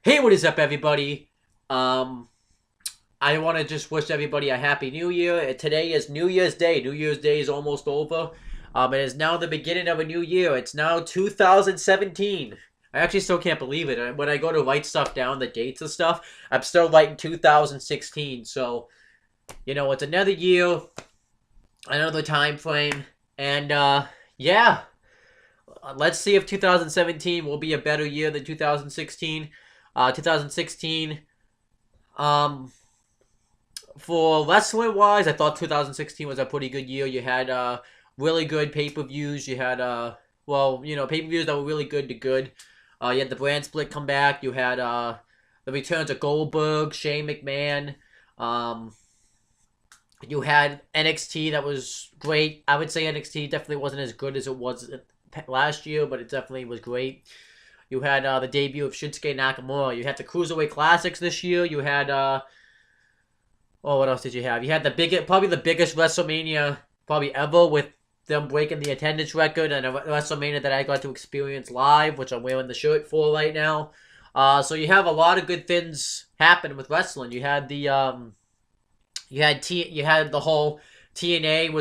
Hey, what is up, everybody? Um, I want to just wish everybody a happy New Year. Today is New Year's Day. New Year's Day is almost over. It is now the beginning of a new year. It's now 2017. I actually still can't believe it. When I go to write stuff down, the dates and stuff, I'm still writing 2016. So, it's another year, another time frame, and yeah. Let's see if 2017 will be a better year than 2016. 2016. Um, for wrestling wise, I thought 2016 was a pretty good year. You had really good pay per views. You had pay per views that were really good to good. You had the brand split come back. You had the returns of Goldberg, Shane McMahon. Um, you had NXT that was great. I would say NXT definitely wasn't as good as it was last year, but it definitely was great. You had the debut of Shinsuke Nakamura. You had the Cruiserweight Classics this year. You had what else did you have? You had probably the biggest WrestleMania probably ever, with them breaking the attendance record, and a WrestleMania that I got to experience live, which I'm wearing the shirt for right now. So you have a lot of good things happen with wrestling. You had the you had the whole TNA,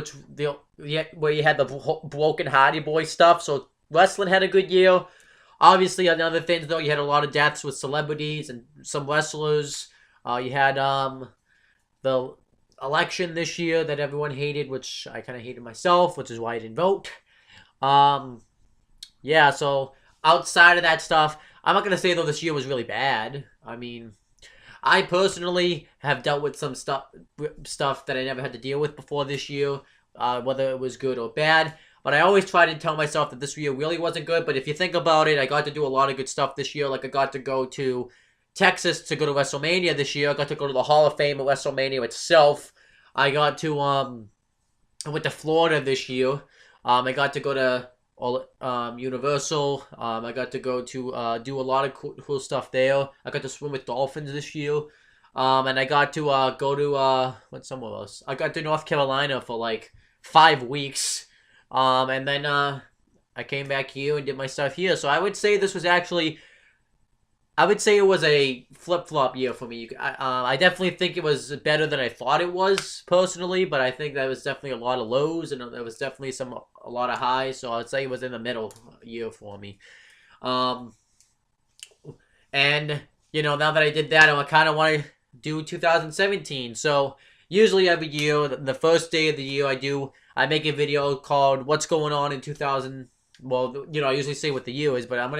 where you had the broken Hardy Boy stuff. So wrestling had a good year. Obviously, on other things though, you had a lot of deaths with celebrities and some wrestlers. You had the election this year that everyone hated, which I kind of hated myself, which is why I didn't vote. Yeah. So outside of that stuff, I'm not gonna say though this year was really bad. I mean, I personally have dealt with some stuff that I never had to deal with before this year, whether it was good or bad. But I always try to tell myself that this year really wasn't good. But if you think about it, I got to do a lot of good stuff this year. Like I got to go to Texas to go to WrestleMania this year. I got to go to the Hall of Fame at WrestleMania itself. I got to I went to Florida this year. I got to go to Universal. I got to go to do a lot of cool stuff there. I got to swim with dolphins this year. And I got to go to what's somewhere else? I got to North Carolina for like 5 weeks. And then I came back here and did my stuff here. So I would say this was actually, I would say it was a flip-flop year for me. I definitely think it was better than I thought it was, personally, but I think there was definitely a lot of lows, and there was definitely a lot of highs, so I'd say it was in the middle year for me. And, now that I did that, I kind of want to do 2017. So, usually every year, the first day of the year, I make a video called What's Going On in 2000. Well, I usually say what the year is, but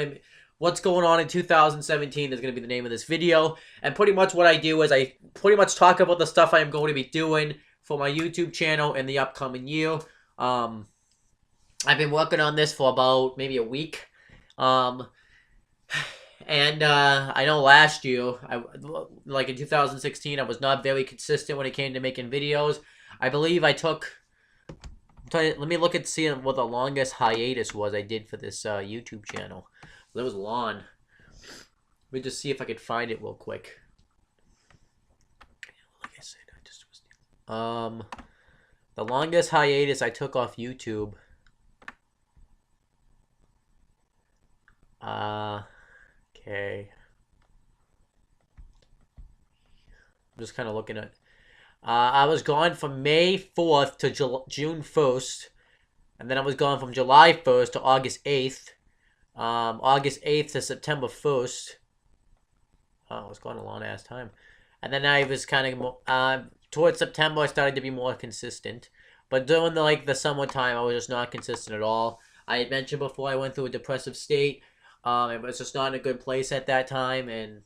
What's Going On in 2017 is going to be the name of this video. And pretty much what I do is I pretty much talk about the stuff I am going to be doing for my YouTube channel in the upcoming year. I've been working on this for about maybe a week. And I know last year, like in 2016, I was not very consistent when it came to making videos. I believe I took... Let me look and see what the longest hiatus was I did for this YouTube channel. It was long. Let me just see if I could find it real quick. Like I said, the longest hiatus I took off YouTube. Okay. I'm just kind of looking at. I was gone from May 4th to June 1st, and then I was gone from July 1st to August 8th. August 8th to September 1st. Oh, it was gone a long ass time. And then I was kind of towards September I started to be more consistent. But during the summertime I was just not consistent at all. I had mentioned before I went through a depressive state. It was just not in a good place at that time, and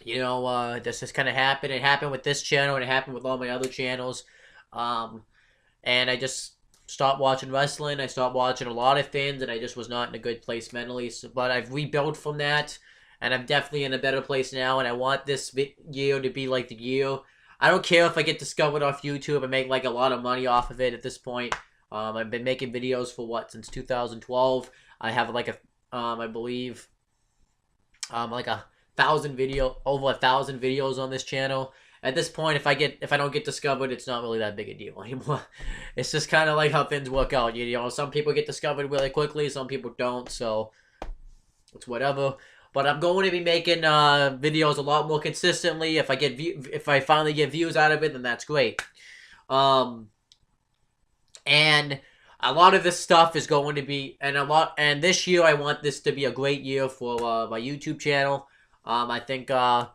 this just kind of happened. It happened with this channel, and it happened with all my other channels. And I just stopped watching wrestling. I stopped watching a lot of things, and I just was not in a good place mentally. But I've rebuilt from that, and I'm definitely in a better place now. And I want this year to be like the year. I don't care if I get discovered off YouTube and make like a lot of money off of it at this point. I've been making videos for since 2012. I have I believe, like over 1,000 videos on this channel. At this point, if I don't get discovered, it's not really that big a deal anymore. It's just kind of like how things work out. Some people get discovered really quickly, some people don't, so it's whatever. But I'm going to be making videos a lot more consistently. If I finally get views out of it, then that's great. And a lot of this stuff is going to be, and this year I want this to be a great year for my YouTube channel. I think I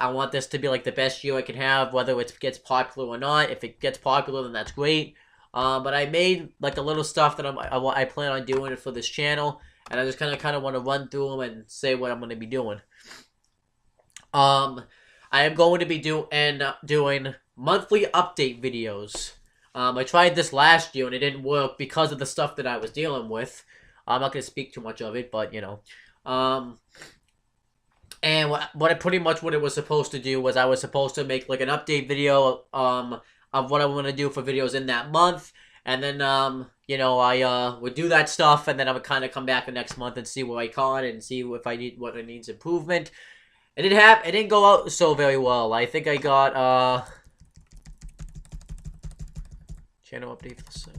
want this to be like the best year I can have, whether it gets popular or not. If it gets popular, then that's great. But I made like a little stuff that I plan on doing for this channel, and I just kind of want to run through them and say what I'm going to be doing. I am going to be doing monthly update videos. I tried this last year and it didn't work because of the stuff that I was dealing with. I'm not going to speak too much of it, but you know. And pretty much what it was supposed to do was I was supposed to make like an update video of what I want to do for videos in that month. And then, you know, I would do that stuff, and then I would kind of come back the next month and see what I caught and see if what it needs improvement. It didn't go out so very well. I think I got channel update for the site.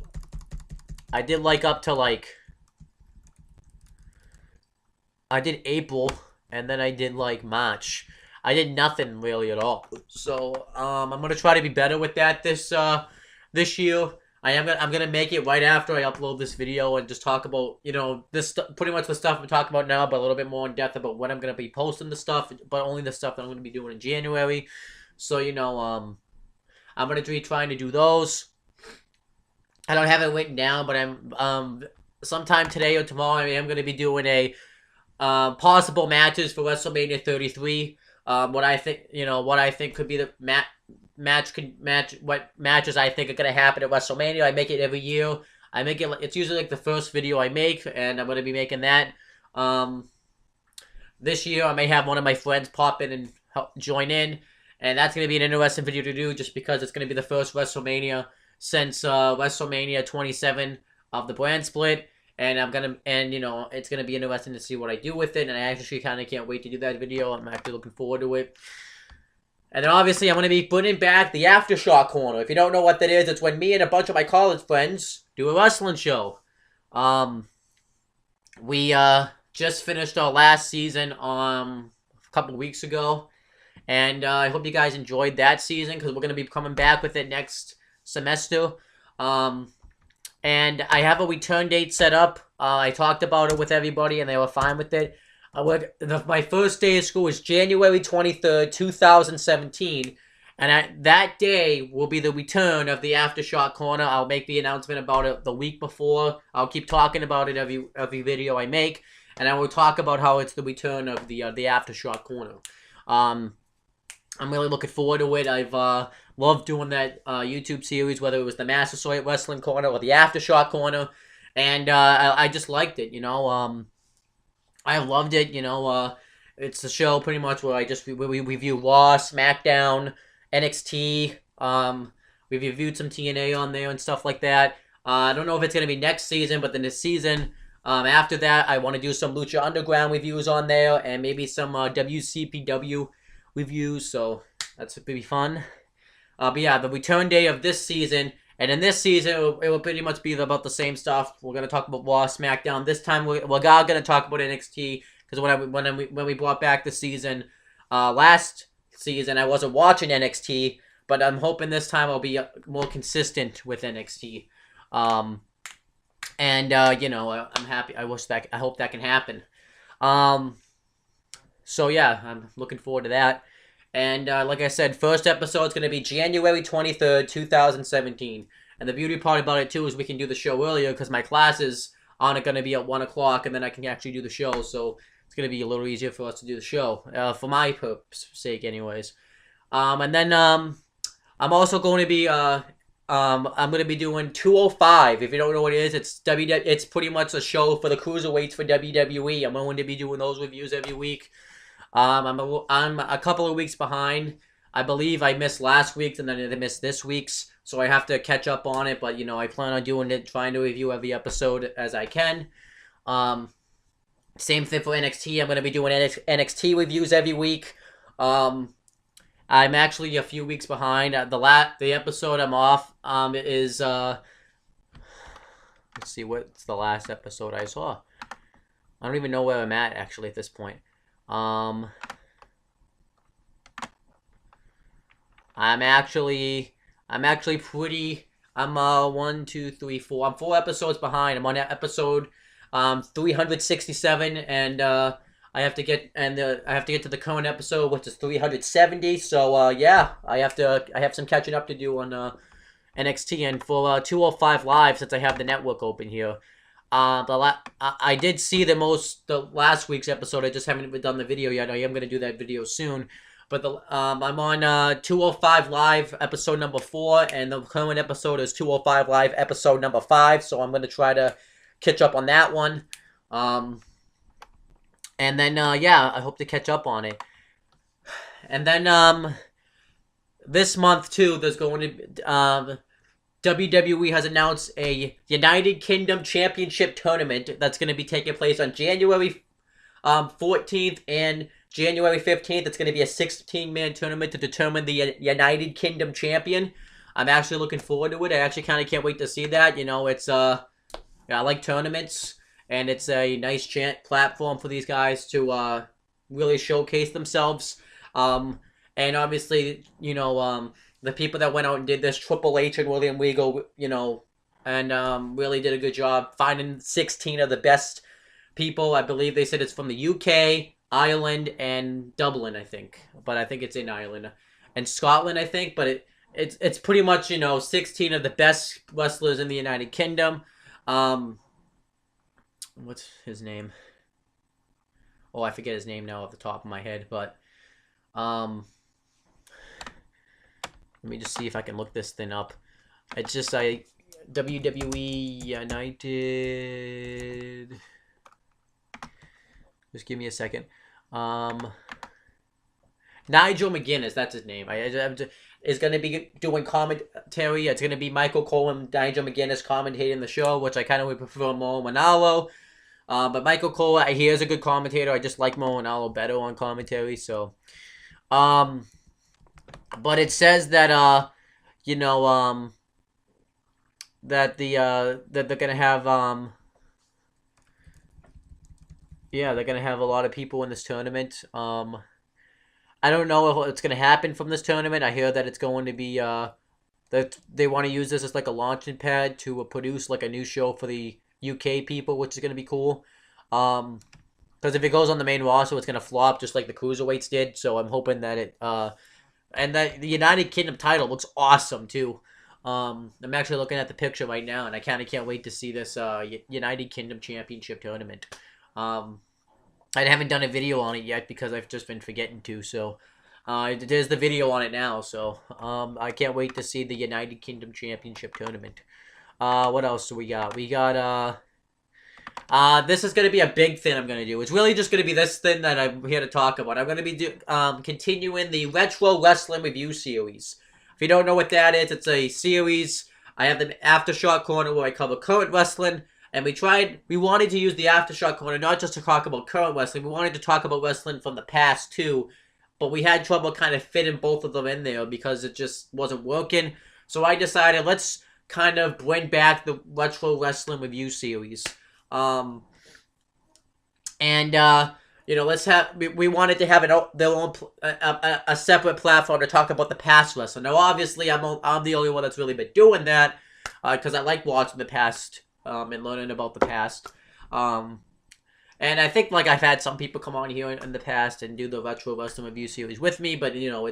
I did like up to like I did April, and then I did like March. I did nothing really at all. So I'm gonna try to be better with that this year. I'm gonna make it right after I upload this video and just talk about, you know, pretty much the stuff I'm talking about now, but a little bit more in depth about when I'm gonna be posting the stuff, but only the stuff that I'm gonna be doing in January. So you know, I'm gonna be trying to do those. I don't have it written down, but I'm sometime today or tomorrow I am gonna be doing a possible matches for WrestleMania 33. What I think could be the what matches I think are gonna happen at WrestleMania. I make it every year. It's usually like the first video I make, and I'm gonna be making that. This year I may have one of my friends pop in and join in, and that's gonna be an interesting video to do just because it's gonna be the first WrestleMania since WrestleMania 27 of the brand split. And you know, it's gonna be interesting to see what I do with it, and I actually kind of can't wait to do that video. I'm actually looking forward to it. And then obviously I'm gonna be putting back the Aftershock Corner. If you don't know what that is, it's when me and a bunch of my college friends do a wrestling show. We just finished our last season a couple weeks ago, and I hope you guys enjoyed that season because we're gonna be coming back with it next semester. And I have a return date set up. I talked about it with everybody, and they were fine with it. My first day of school is January 23rd, 2017. And that day will be the return of the Aftershock Corner. I'll make the announcement about it the week before. I'll keep talking about it every video I make. And I will talk about how it's the return of the Aftershock Corner. I'm really looking forward to it. I've loved doing that YouTube series, whether it was the Massasoit Wrestling Corner or the Aftershock Corner. And I just liked it, you know. I loved it, you know. It's a show pretty much where we review Raw, SmackDown, NXT. We've reviewed some TNA on there and stuff like that. I don't know if it's going to be next season, but then this season, after that, I want to do some Lucha Underground reviews on there and maybe some WCPW reviews, so that's going to be fun. But yeah, the return day of this season, and in this season, it will pretty much be about the same stuff. We're going to talk about Raw, SmackDown. This time, we're going to talk about NXT, because when we brought back the season, last season, I wasn't watching NXT, but I'm hoping this time I'll be more consistent with NXT. You know, I'm happy. I hope that can happen. So yeah, I'm looking forward to that. And like I said, first episode is going to be January 23rd, 2017. And the beauty part about it, too, is we can do the show earlier because my classes aren't going to be at 1 o'clock, and then I can actually do the show. So it's going to be a little easier for us to do the show, for my sake anyways. And then I'm also going to be I'm going to be doing 205. If you don't know what it is, it's pretty much a show for the cruiserweights for WWE. I'm going to be doing those reviews every week. I'm a couple of weeks behind. I believe I missed last week's and then I missed this week's, so I have to catch up on it. But you know, I plan on doing it, trying to review every episode as I can. Same thing for NXT. I'm going to be doing NXT reviews every week. I'm actually a few weeks behind. The episode I'm off is let's see, what's the last episode I saw. I don't even know where I'm at actually at this point. Um, I'm actually pretty. I'm 1, 2, 3, 4. I'm 4 episodes behind. I'm on episode 367, and I have to get to the current episode, which is 370. So yeah, I have some catching up to do on NXT, and for 205 Live, since I have the network open here. I did see the last week's episode. I just haven't done the video yet. I am going to do that video soon. But I'm on 205 Live episode number 4, and the current episode is 205 Live episode number 5. So I'm going to try to catch up on that one. And then yeah, I hope to catch up on it. And then this month too, there's going to be, WWE has announced a United Kingdom Championship tournament that's going to be taking place on January 14th and January 15th. It's going to be a 16-man tournament to determine the United Kingdom champion. I'm actually looking forward to it. I actually kind of can't wait to see that. You know, it's I like tournaments, and it's a nice platform for these guys to really showcase themselves. And obviously, you know, the people that went out and did this, Triple H and William Regal, you know, and really did a good job finding 16 of the best people. I believe they said it's from the UK, Ireland, and Dublin, I think. But I think it's in Ireland. And Scotland, I think. But it's pretty much, you know, 16 of the best wrestlers in the United Kingdom. What's his name? Oh, I forget his name now off the top of my head. But let me just see if I can look this thing up. It's just WWE United. Just give me a second. Nigel McGuinness, that's his name. Is going to be doing commentary. It's going to be Michael Cole and Nigel McGuinness commentating the show, which I kind of would prefer Mo Manalo. But Michael Cole, he is a good commentator. I just like Mo Manalo better on commentary. So, but it says that you know that that they're gonna have yeah, they're gonna have a lot of people in this tournament. I don't know what's gonna happen from this tournament. I hear that it's going to be that they want to use this as like a launching pad to produce like a new show for the UK people, which is gonna be cool. Because if it goes on the main roster, it's gonna flop just like the cruiserweights did. So I'm hoping that it and that the United Kingdom title looks awesome too. I'm actually looking at the picture right now, and I kind of can't wait to see this United Kingdom Championship tournament. I haven't done a video on it yet because I've just been forgetting to. So there's the video on it now. So I can't wait to see the United Kingdom Championship tournament. What else do we got? We got this is going to be a big thing I'm going to do. It's really just going to be this thing that I'm here to talk about. I'm going to be continuing the Retro Wrestling Review Series. If you don't know what that is, it's a series. I have the Aftershock Corner where I cover current wrestling. And we wanted to use the Aftershock Corner not just to talk about current wrestling. We wanted to talk about wrestling from the past too. But we had trouble kind of fitting both of them in there because it just wasn't working. So I decided let's kind of bring back the Retro Wrestling Review Series. You know, we wanted to have their own a separate platform to talk about the past wrestling. Now, obviously, I'm the only one that's really been doing that because I like watching the past and learning about the past. And I think like I've had some people come on here in the past and do the Retro Wrestling Review Series with me, but you know,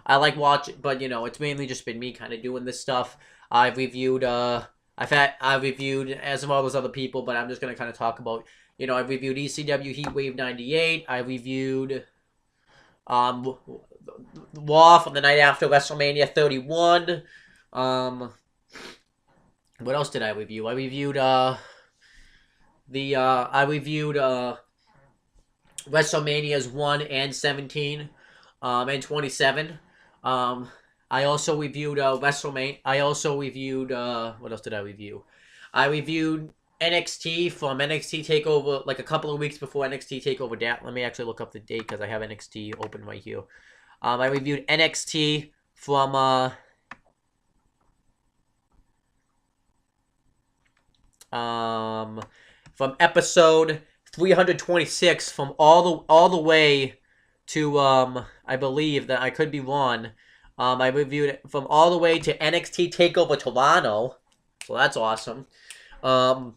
I like watching, but you know, it's mainly just been me kind of doing this stuff. I've reviewed as well as other people, but I'm just going to kind of talk about, you know, I've reviewed ECW Heatwave 98. I reviewed Raw from the night after WrestleMania 31. What else did I review? I reviewed WrestleManias 1 and 17 and 27. I also reviewed WrestleMania. I also reviewed what else did I review? I reviewed NXT from NXT Takeover like a couple of weeks before NXT Takeover. Let me actually look up the date because I have NXT open right here. I reviewed NXT from episode 326 from all the way to I believe that I could be wrong. I reviewed it from all the way to NXT Takeover Toronto, so that's awesome. Um,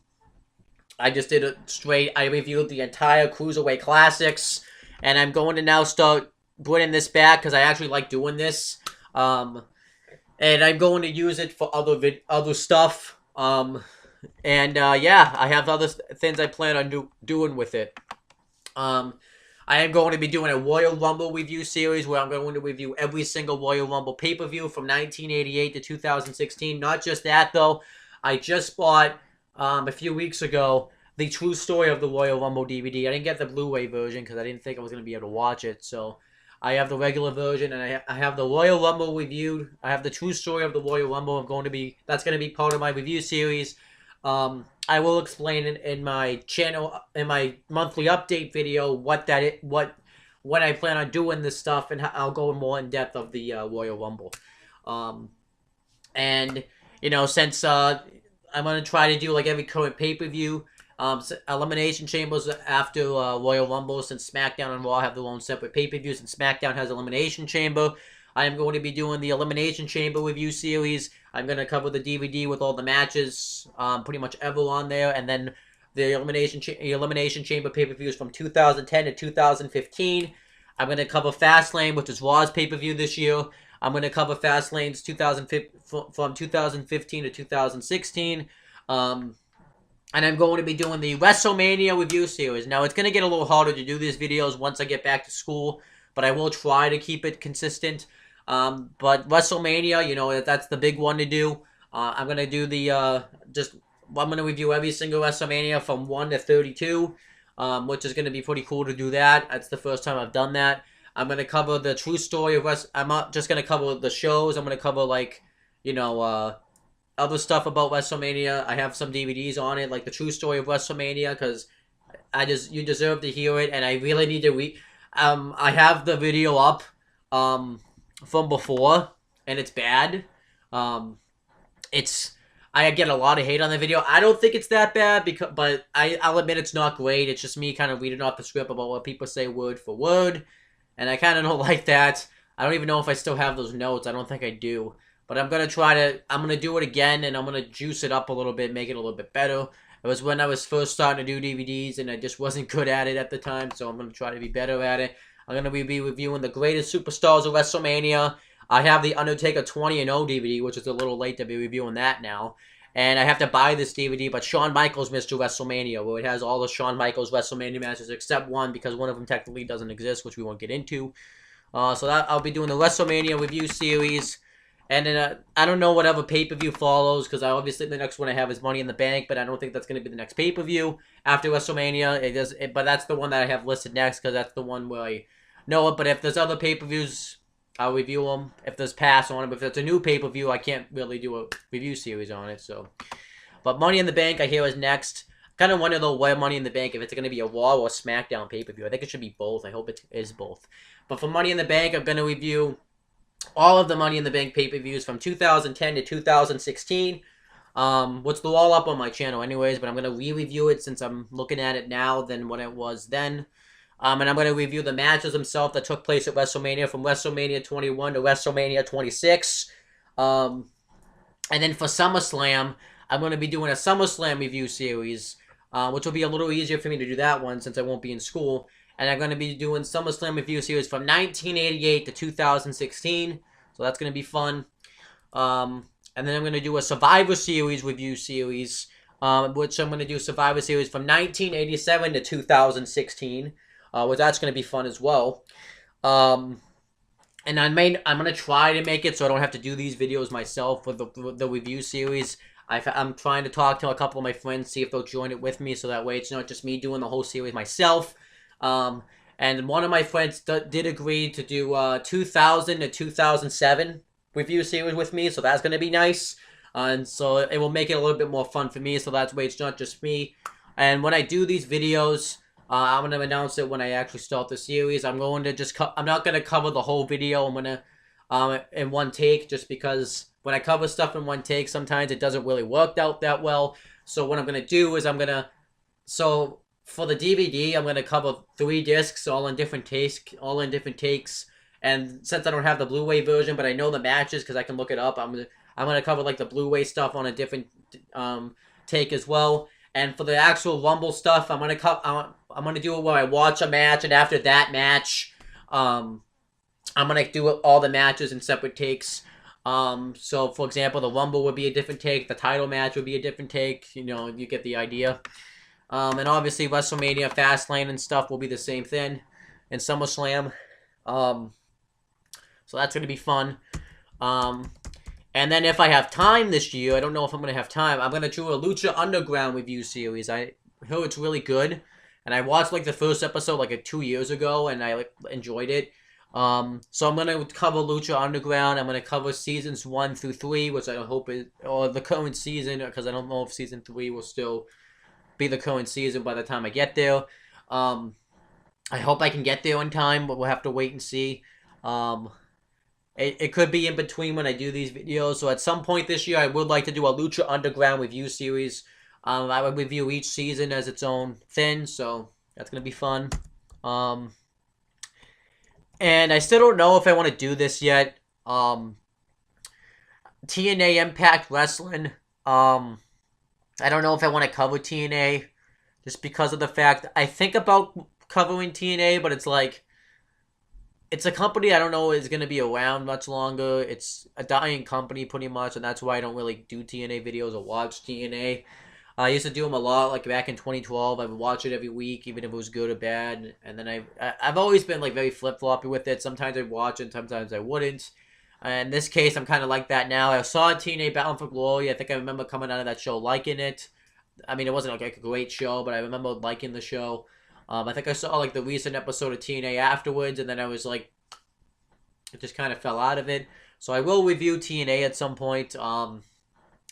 I just did it straight. I reviewed the entire Cruiserweight Classics, and I'm going to now start putting this back because I actually like doing this. And I'm going to use it for other stuff. Yeah, I have other things I plan on doing with it. I am going to be doing a Royal Rumble review series where I'm going to review every single Royal Rumble pay-per-view from 1988 to 2016. Not just that, though. I just bought, a few weeks ago, the True Story of the Royal Rumble DVD. I didn't get the Blu-ray version because I didn't think I was going to be able to watch it. So I have the regular version, and I have the Royal Rumble reviewed. I have the True Story of the Royal Rumble. That's going to be part of my review series. I will explain in my channel, in my monthly update video, when I plan on doing this stuff, and I'll go more in depth of the Royal Rumble. And since I'm gonna try to do like every current pay-per-view, Elimination Chambers after Royal Rumble, since SmackDown and Raw have their own separate pay-per-views, and SmackDown has Elimination Chamber. I am going to be doing the Elimination Chamber review series. I'm going to cover the DVD with all the matches, pretty much ever on there, and then the Elimination Chamber pay-per-views from 2010 to 2015. I'm going to cover Fastlane, which is Raw's pay-per-view this year. I'm going to cover Fastlane's from 2015 to 2016. And I'm going to be doing the WrestleMania review series. Now, it's going to get a little harder to do these videos once I get back to school, but I will try to keep it consistent. But WrestleMania, that's the big one to do. I'm going to do I'm going to review every single WrestleMania from 1 to 32, which is going to be pretty cool to do that. That's the first time I've done that. I'm going to cover the true story of I'm not just going to cover the shows. I'm going to cover, other stuff about WrestleMania. I have some DVDs on it, like the true story of WrestleMania, because you deserve to hear it, and I really need to I have the video up, from before, and it's bad. I get a lot of hate on the video. I don't think it's that bad, but I'll admit it's not great. It's just me kind of reading off the script about what people say word for word, and I kind of don't like that. I don't even know if I still have those notes. I don't think I do. But I'm going to do it again, and I'm going to juice it up a little bit, make it a little bit better. It was when I was first starting to do DVDs, and I just wasn't good at it at the time, so I'm going to try to be better at it. I'm going to be reviewing the greatest superstars of WrestleMania. I have the Undertaker 20-0 DVD, which is a little late to be reviewing that now. And I have to buy this DVD, but Shawn Michaels Mr. WrestleMania, where it has all the Shawn Michaels WrestleMania matches except one, because one of them technically doesn't exist, which we won't get into. So I'll be doing the WrestleMania review series. And then I don't know whatever pay-per-view follows, because obviously the next one I have is Money in the Bank, but I don't think that's going to be the next pay-per-view after WrestleMania. But that's the one that I have listed next, because that's the one where I know it. But if there's other pay-per-views, I'll review them. If there's pass on it, but if it's a new pay-per-view, I can't really do a review series on it. So, but Money in the Bank I hear is next. Kind of wonder though why Money in the Bank, if it's going to be a Raw or SmackDown pay-per-view. I think it should be both. I hope it is both. But for Money in the Bank, I'm going to review all of the Money in the Bank pay-per-views from 2010 to 2016. Which they're all up on my channel anyways, but I'm going to re-review it since I'm looking at it now than what it was then. And I'm going to review the matches themselves that took place at WrestleMania, from WrestleMania 21 to WrestleMania 26. And then for SummerSlam, I'm going to be doing a SummerSlam review series, which will be a little easier for me to do that one since I won't be in school. And I'm going to be doing SummerSlam review series from 1988 to 2016. So that's going to be fun. And then I'm going to do a Survivor Series review series, which I'm going to do Survivor Series from 1987 to 2016. Which that's going to be fun as well. And I'm going to try to make it so I don't have to do these videos myself with the review series. I'm trying to talk to a couple of my friends, see if they'll join it with me, so that way it's not just me doing the whole series myself. And one of my friends did agree to do 2000 to 2007 review series with me, so that's going to be nice. And so it will make it a little bit more fun for me, so that's why it's not just me. And when I do these videos, I'm going to announce it when I actually start the series. I'm going to I'm not going to cover the whole video. I'm going to, in one take, just because when I cover stuff in one take, sometimes it doesn't really work out that well. So what I'm going to do is for the DVD, I'm gonna cover 3 discs, all in different takes. And since I don't have the Blu-ray version, but I know the matches because I can look it up, I'm gonna cover like the Blu-ray stuff on a different take as well. And for the actual Rumble stuff, I'm gonna do it where I watch a match, and after that match, I'm gonna do all the matches in separate takes. So for example, the Rumble would be a different take, the title match would be a different take. You know, you get the idea. And obviously WrestleMania, Fastlane, and stuff will be the same thing, and SummerSlam. So that's gonna be fun. And then if I have time this year, I don't know if I'm gonna have time. I'm gonna do a Lucha Underground review series. I heard it's really good, and I watched like the first episode like 2 years ago, and I enjoyed it. So I'm gonna cover Lucha Underground. I'm gonna cover seasons 1 through 3, which I hope is, or the current season, because I don't know if season 3 will still be the current season by the time I get there. I hope I can get there in time, but we'll have to wait and see. It could be in between when I do these videos. So at some point this year, I would like to do a Lucha Underground review series. I would review each season as its own thing, so that's gonna be fun. And I still don't know if I want to do this yet. TNA Impact Wrestling. I don't know if I want to cover TNA, just because of the fact I think about covering TNA, but it's like, it's a company I don't know is going to be around much longer. It's a dying company pretty much, and that's why I don't really do TNA videos or watch TNA. I used to do them a lot, like back in 2012. I would watch it every week, even if it was good or bad. And then I've always been like very flip-floppy with it. Sometimes I'd watch it, sometimes I wouldn't. In this case, I'm kind of like that now. I saw TNA Bound for Glory. I think I remember coming out of that show liking it. I mean, it wasn't like a great show, but I remember liking the show. I think I saw like the recent episode of TNA afterwards, and then I was like, it just kind of fell out of it. So I will review TNA at some point.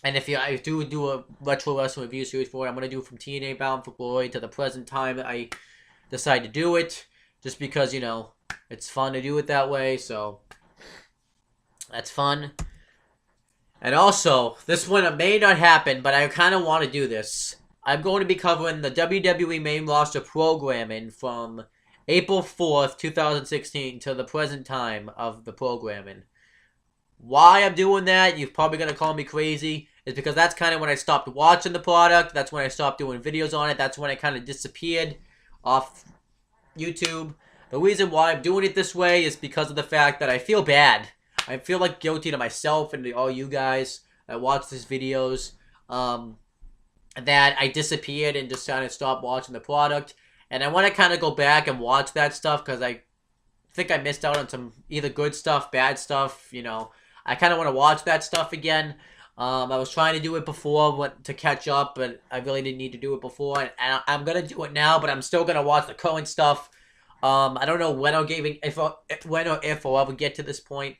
And if I do a retro wrestling review series for it, I'm going to do from TNA Bound for Glory to the present time I decide to do it. Just because, you know, it's fun to do it that way. So that's fun. And also, this one may not happen, but I kind of want to do this. I'm going to be covering the WWE main roster programming from April 4th, 2016 to the present time of the programming. Why I'm doing that, you're probably going to call me crazy, is because that's kind of when I stopped watching the product. That's when I stopped doing videos on it. That's when I kind of disappeared off YouTube. The reason why I'm doing it this way is because of the fact that I feel bad. I feel like guilty to myself and to all you guys that watch these videos. That I disappeared and just kind of stopped watching the product. And I want to kind of go back and watch that stuff because I think I missed out on some either good stuff, bad stuff, you know. I kind of want to watch that stuff again. I was trying to do it before to catch up, but I really didn't need to do it before. And I'm going to do it now, but I'm still going to watch the current stuff. I don't know when when or if I'll ever get to this point.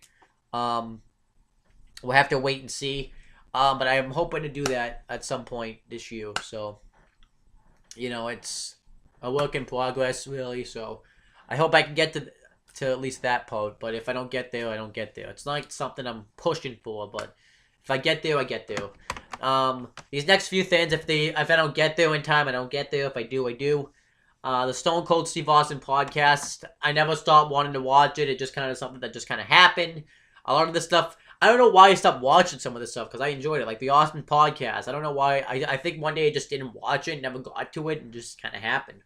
We'll have to wait and see. But I'm hoping to do that at some point this year. So, you know, it's a work in progress, really. So, I hope I can get to at least that part. But if I don't get there, I don't get there. It's not something I'm pushing for, but if I get there, I get there. These next few things, if I don't get there in time, I don't get there. If I do, I do. The Stone Cold Steve Austin podcast, I never stopped wanting to watch it. It just kind of something that just kind of happened. A lot of this stuff, I don't know why I stopped watching some of this stuff, because I enjoyed it. Like the Austin podcast, I don't know why. I think one day I just didn't watch it, never got to it, and just kind of happened.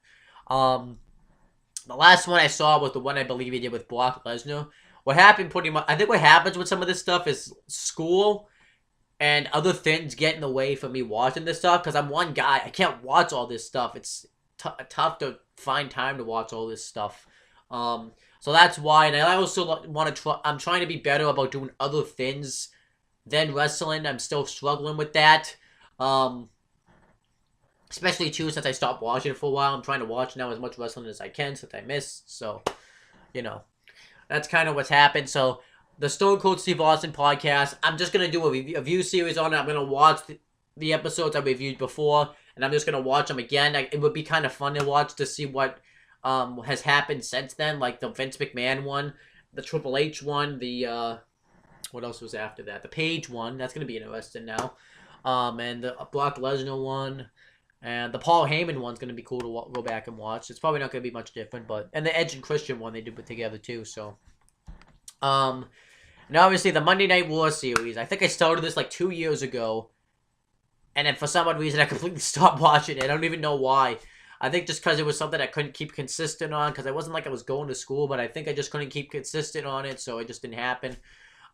The last one I saw was the one I believe he did with Brock Lesnar. What happened pretty much, I think what happens with some of this stuff is school and other things get in the way for me watching this stuff, because I'm one guy. I can't watch all this stuff. It's tough to find time to watch all this stuff. So that's why, and I also want to try, I'm trying to be better about doing other things than wrestling. I'm still struggling with that. Especially too, since I stopped watching it for a while. I'm trying to watch now as much wrestling as I can since I missed. So, you know, that's kind of what's happened. So, the Stone Cold Steve Austin podcast, I'm just going to do a review series on it. I'm going to watch the episodes I reviewed before, and I'm just going to watch them again. It would be kind of fun to watch to see what has happened since then, like the Vince McMahon one, the Triple H one, the what else was after that? The Page one. That's gonna be interesting now. And the Brock Lesnar one. And the Paul Heyman one's going to be cool to go back and watch. It's probably not going to be much different, but... And the Edge and Christian one they did put together, too, so... And obviously, the Monday Night War series. I think I started this, like, 2 years ago. And then for some odd reason, I completely stopped watching it. I don't even know why. I think just because it was something I couldn't keep consistent on. Because I wasn't like I was going to school, but I think I just couldn't keep consistent on it, so it just didn't happen.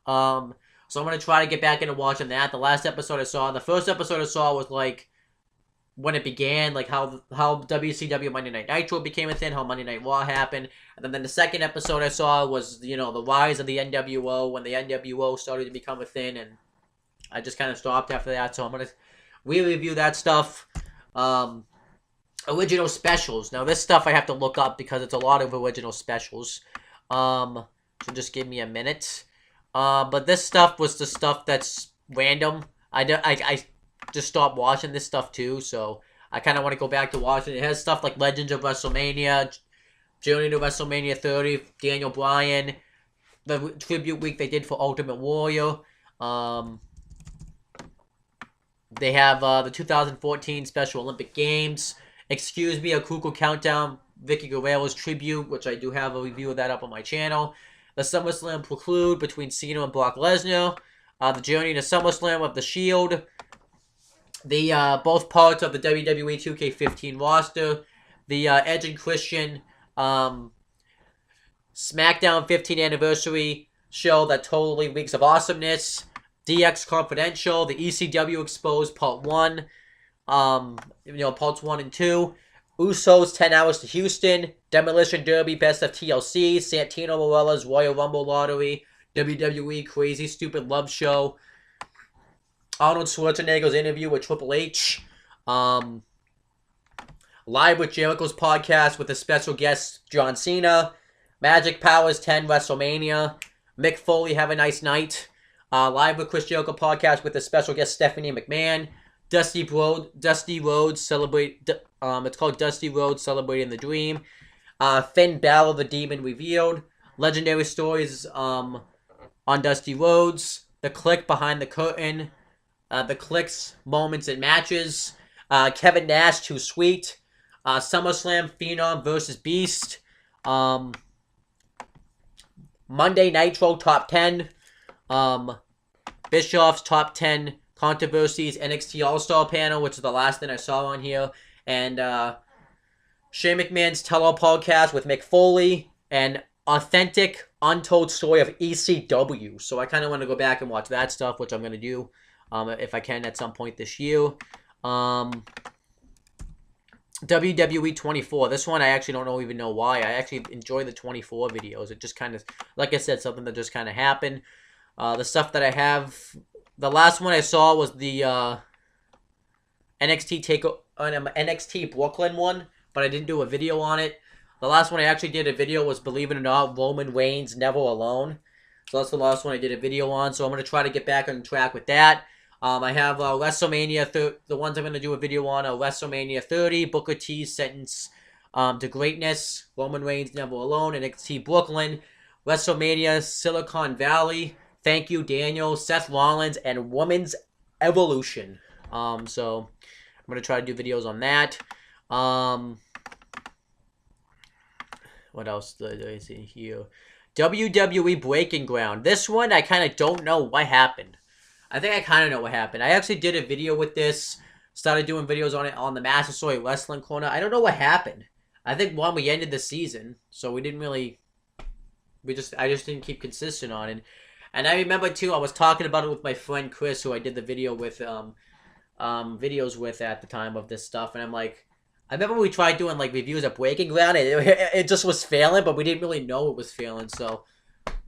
So I'm going to try to get back into watching that. The last episode I saw... The first episode I saw was, like... when it began, like how WCW Monday Night Nitro became a thing, how Monday Night Raw happened, and then the second episode I saw was, you know, the rise of the NWO, when the NWO started to become a thing, and I just kind of stopped after that, so I'm going to re-review that stuff. Original specials. Now, this stuff I have to look up because it's a lot of original specials, so just give me a minute. But this stuff was the stuff that's random. I just stopped watching this stuff too, so I kind of want to go back to watching. It has stuff like Legends of WrestleMania, Journey to WrestleMania 30, Daniel Bryan, the tribute week they did for Ultimate Warrior. They have the 2014 Special Olympic Games. Excuse Me, a Cuckoo Countdown, Vicky Guerrero's tribute, which I do have a review of that up on my channel. The SummerSlam Prelude between Cena and Brock Lesnar. The Journey to SummerSlam of The Shield. The both parts of the WWE 2K15 roster, the Edge and Christian SmackDown 15th anniversary show that totally reeks of awesomeness, DX Confidential, the ECW Exposed Part 1, parts 1 and 2, Usos 10 Hours to Houston, Demolition Derby Best of TLC, Santino Marella's Royal Rumble Lottery, WWE Crazy Stupid Love Show, Arnold Schwarzenegger's interview with Triple H. Live with Jericho's podcast with a special guest, John Cena. Magic Powers 10 WrestleMania. Mick Foley, Have a Nice Night. Live with Chris Jericho podcast with a special guest, Stephanie McMahon. Dusty Rhodes Celebrate. It's called Dusty Rhodes Celebrating the Dream. Finn Balor, the Demon Revealed. Legendary Stories on Dusty Rhodes. The Click Behind the Curtain. The Click's Moments and Matches. Kevin Nash, Too Sweet. SummerSlam, Phenom versus Beast. Monday Nitro Top 10. Bischoff's Top 10 Controversies. NXT All-Star Panel, which is the last thing I saw on here. And Shane McMahon's Tell-All Podcast with Mick Foley. And Authentic, Untold Story of ECW. So I kind of want to go back and watch that stuff, which I'm going to do. If I can at some point this year. WWE 24. This one I actually don't even know why. I actually enjoy the 24 videos. It just kind of, like I said, something that just kind of happened. The stuff that I have, the last one I saw was the NXT Brooklyn one, but I didn't do a video on it. The last one I actually did a video was, believe it or not, Roman Reigns Never Alone. So that's the last one I did a video on. So I'm going to try to get back on track with that. I have WrestleMania, the ones I'm going to do a video on are WrestleMania 30, Booker T's Sentence to Greatness, Roman Reigns Never Alone, NXT Brooklyn, WrestleMania Silicon Valley, Thank You Daniel, Seth Rollins, and Women's Evolution. So I'm going to try to do videos on that. What else did I see here? WWE Breaking Ground. This one, I kind of don't know what happened. I think I kind of know what happened. I actually did a video with this. Started doing videos on it on the Master Story Wrestling Corner. I don't know what happened. I think, one, we ended the season. So we didn't really... I just didn't keep consistent on it. And I remember, too, I was talking about it with my friend Chris, who I did the video with, videos with at the time of this stuff. And I'm like... I remember we tried doing, like, reviews of Breaking Ground. It just was failing, but we didn't really know it was failing, so...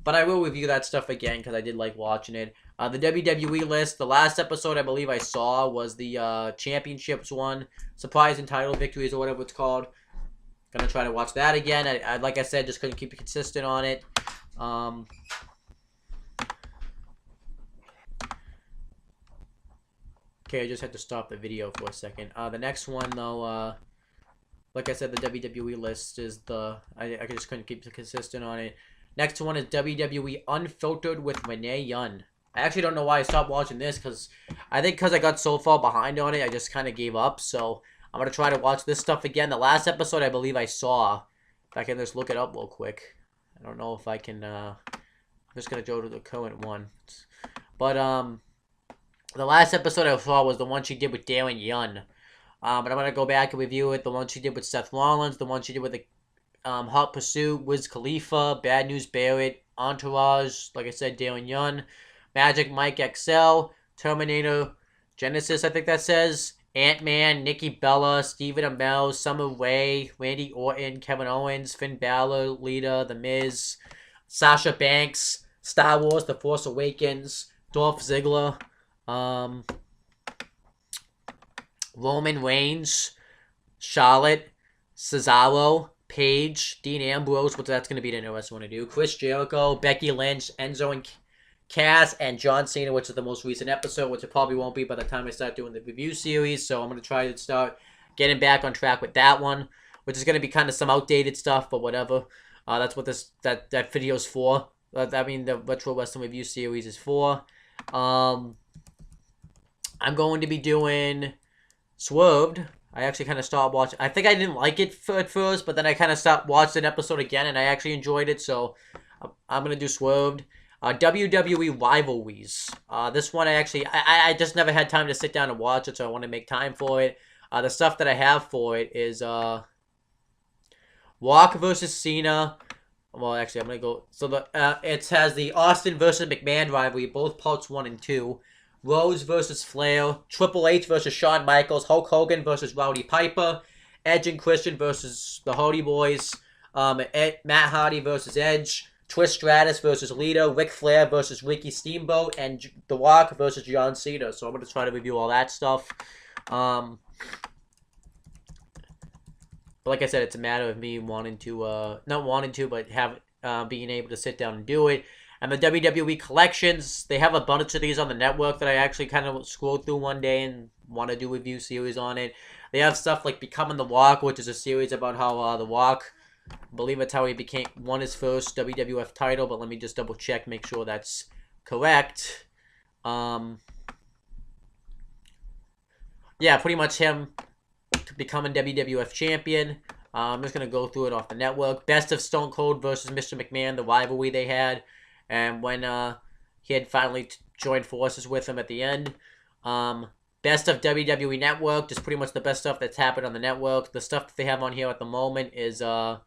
But I will review that stuff again, because I did like watching it. The WWE list, the last episode I believe I saw was the Championships one. Surprise and title victories, or whatever it's called. Gonna try to watch that again. I like I said, just couldn't keep it consistent on it. Okay, I just had to stop the video for a second. The next one, though, like I said, the WWE list is the... I just couldn't keep it consistent on it. Next one is WWE Unfiltered with Renee Young. I actually don't know why I stopped watching this, because I think because I got so far behind on it, I just kind of gave up. So I'm going to try to watch this stuff again. The last episode I believe I saw. If I can just look it up real quick. I don't know if I can, I'm just going to go to the current one. But, the last episode I saw was the one she did with Darren Young. But I'm going to go back and review it. The one she did with Seth Rollins. The one she did with the Hot Pursuit, Wiz Khalifa, Bad News Barrett, Entourage, like I said, Darren Young, Magic Mike XL, Terminator, Genesis, I think that says, Ant-Man, Nikki Bella, Stephen Amell, Summer Rae, Randy Orton, Kevin Owens, Finn Balor, Lita, The Miz, Sasha Banks, Star Wars, The Force Awakens, Dolph Ziggler, Roman Reigns, Charlotte, Cesaro, Paige, Dean Ambrose, which that's going to be the newest one to do, Chris Jericho, Becky Lynch, Enzo and Cass, and John Cena, which is the most recent episode, which it probably won't be by the time I start doing the review series, so I'm going to try to start getting back on track with that one, which is going to be kind of some outdated stuff, but whatever. That's what that video's for. I mean, the Retro Wrestling Review series is for. I'm going to be doing Swerved. I actually kind of stopped watching. I think I didn't like it at first, but then I kind of stopped watching an episode again, and I actually enjoyed it, so I'm going to do Swerved. WWE Rivalries. This one I just never had time to sit down and watch it, so I want to make time for it. The stuff that I have for it is Rock versus Cena. Well, actually, I'm going to go... So it has the Austin versus McMahon rivalry, both parts 1 and 2. Rose versus Flair. Triple H versus Shawn Michaels. Hulk Hogan versus Rowdy Piper. Edge and Christian versus the Hardy Boys. Matt Hardy versus Edge. Trish Stratus versus Lita. Ric Flair versus Ricky Steamboat. And The Rock versus John Cena. So I'm going to try to review all that stuff. But like I said, it's a matter of me wanting to, not wanting to, but being able to sit down and do it. And the WWE collections, they have a bunch of these on the network that I actually kind of scrolled through one day and want to do a review series on it. They have stuff like Becoming The Rock, which is a series about how The Rock, I believe that's how he won his first WWF title, but let me just double check, make sure that's correct. Yeah, pretty much him becoming WWF champion. I'm just going to go through it off the network. Best of Stone Cold versus Mr. McMahon, the rivalry they had. And when he had finally joined forces with him at the end. Best of WWE Network, just pretty much the best stuff that's happened on the network. The stuff that they have on here at the moment is NXT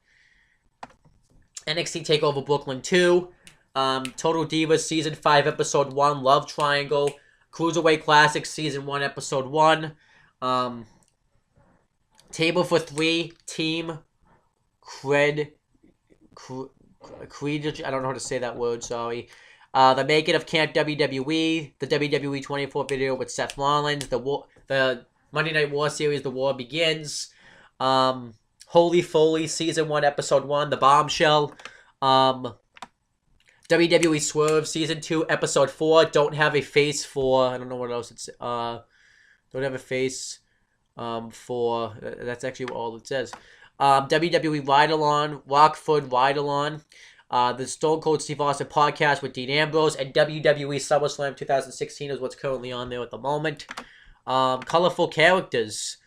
TakeOver Brooklyn 2. Total Divas Season 5 Episode 1, Love Triangle. Cruiserweight Classics Season 1 Episode 1. Table for 3, Team Creed, I don't know how to say that word, sorry. The Making of Camp WWE, the WWE 24 video with Seth Rollins, the Monday Night War series, The War Begins, Holy Foley Season 1 Episode 1, The Bombshell, WWE Swerve Season 2 Episode 4, Don't Have a Face for, I don't know what else it's, Don't Have a Face for, that's actually all it says. WWE Ride-Along, Rockford Ride-Along, the Stone Cold Steve Austin podcast with Dean Ambrose, and WWE SummerSlam 2016 is what's currently on there at the moment. Colorful characters.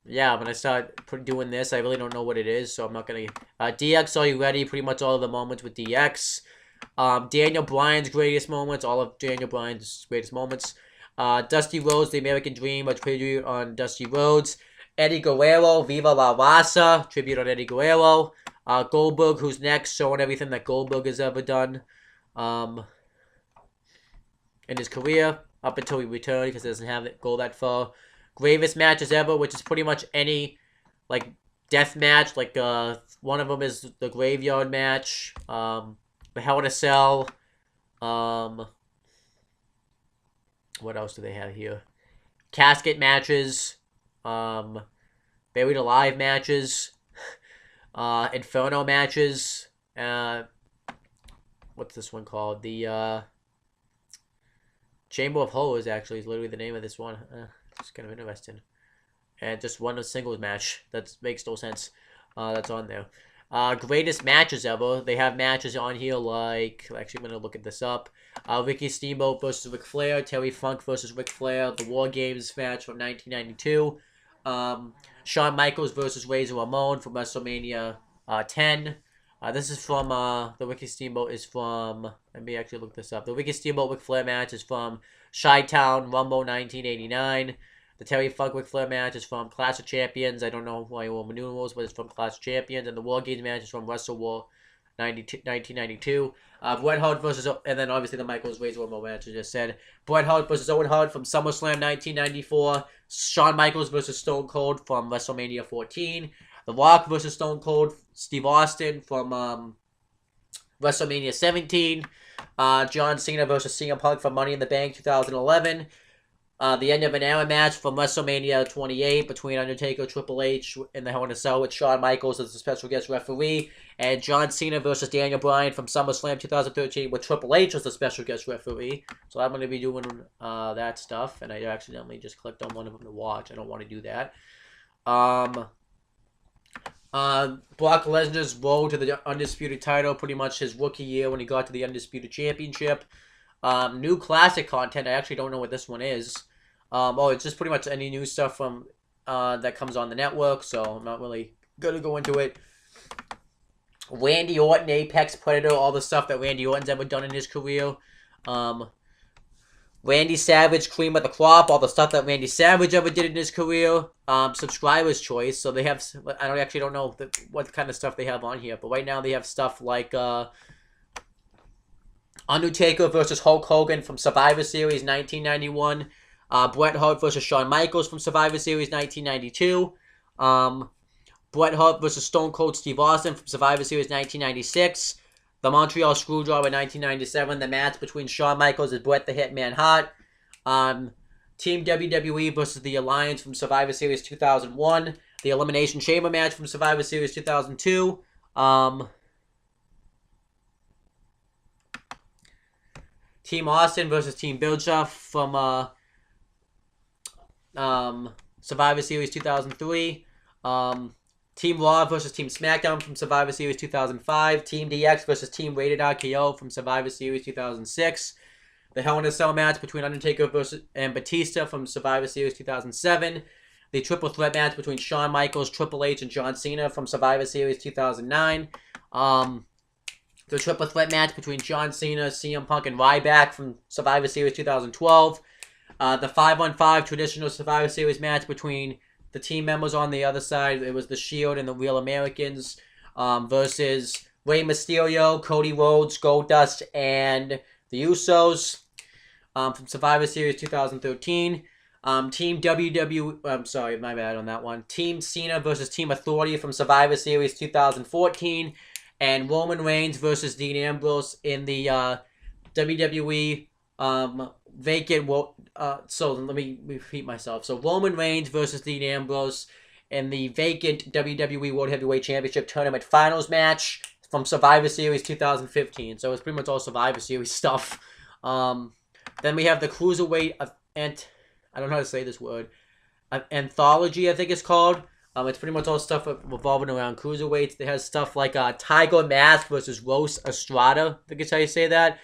Yeah, when I start doing this, I really don't know what it is, so I'm not going to... DX, Are You Ready? Pretty much all of the moments with DX. Daniel Bryan's greatest moments, all of Daniel Bryan's greatest moments. Dusty Rhodes, The American Dream, a tribute on Dusty Rhodes. Eddie Guerrero, Viva La Raza, tribute on Eddie Guerrero. Goldberg, Who's Next, showing everything that Goldberg has ever done in his career, up until he returned, because he doesn't go that far. Gravest matches ever, which is pretty much any, like, death match. Like, one of them is the Graveyard match, the Hell in a Cell. What else do they have here? Casket matches, Buried Alive matches, Inferno matches, what's this one called? The, Chamber of Horrors, actually, is literally the name of this one. It's kind of interesting. And just one singles match. That makes no sense. That's on there. Greatest matches ever. They have matches on here like, actually, I'm going to look at this up. Ricky Steamboat versus Ric Flair, Terry Funk versus Ric Flair, the War Games match from 1992. Shawn Michaels versus Razor Ramon from WrestleMania 10. This is from, the Ricky Steamboat is from, let me actually look this up. The Ricky Steamboat Ric Flair match is from Chi-Town Rumble 1989. The Terry Funk Ric Flair match is from Clash of Champions. I don't know why Roman numerals, but it's from Clash of Champions. And the War Games match is from Wrestle War 1992. Bret Hart versus, and then obviously the Michaels Razor Ramon match I just said. Bret Hart versus Owen Hart from SummerSlam 1994. Shawn Michaels versus Stone Cold from WrestleMania 14. The Rock versus Stone Cold Steve Austin from WrestleMania 17. John Cena versus CM Punk from Money in the Bank 2011. The end of an era match from WrestleMania 28 between Undertaker, Triple H, in the Hell in a Cell with Shawn Michaels as the special guest referee, and John Cena versus Daniel Bryan from SummerSlam 2013 with Triple H as the special guest referee. So I'm going to be doing that stuff, and I accidentally just clicked on one of them to watch. I don't want to do that. Brock Lesnar's road to the Undisputed title, pretty much his rookie year when he got to the Undisputed Championship. New classic content. I actually don't know what this one is. It's just pretty much any new stuff from that comes on the network, so I'm not really gonna go into it. Randy Orton, Apex Predator, all the stuff that Randy Orton's ever done in his career. Randy Savage, Cream of the Crop, all the stuff that Randy Savage ever did in his career. Subscriber's choice, so they have, I don't know what kind of stuff they have on here, but right now they have stuff like Undertaker versus Hulk Hogan from Survivor Series 1991. Bret Hart versus Shawn Michaels from Survivor Series 1992. Bret Hart versus Stone Cold Steve Austin from Survivor Series 1996. The Montreal Screwjob in 1997. The match between Shawn Michaels and Bret the Hitman Hart. Team WWE versus the Alliance from Survivor Series 2001. The Elimination Chamber match from Survivor Series 2002. Team Austin versus Team Bischoff from Survivor Series 2003. Team Raw versus Team SmackDown from Survivor Series 2005. Team DX versus Team Rated RKO from Survivor Series 2006. The Hell in a Cell match between Undertaker and Batista from Survivor Series 2007. The Triple Threat match between Shawn Michaels, Triple H, and John Cena from Survivor Series 2009. The Triple Threat match between John Cena, CM Punk, and Ryback from Survivor Series 2012. The 5-on-5 traditional Survivor Series match between the team members on the other side. It was the Shield and the Real Americans versus Rey Mysterio, Cody Rhodes, Goldust, and the Usos from Survivor Series 2013. Team WWE, I'm sorry, my bad on that one. Team Cena versus Team Authority from Survivor Series 2014. And Roman Reigns versus Dean Ambrose in the WWE vacant. So let me repeat myself. So Roman Reigns versus Dean Ambrose in the vacant WWE World Heavyweight Championship Tournament Finals match from Survivor Series 2015. So it's pretty much all Survivor Series stuff. Then we have the Cruiserweight and I don't know how to say this word. Anthology, I think it's called. It's pretty much all stuff revolving around cruiserweights. It has stuff like Tiger Mask versus Rose Estrada. I think it's how you say that.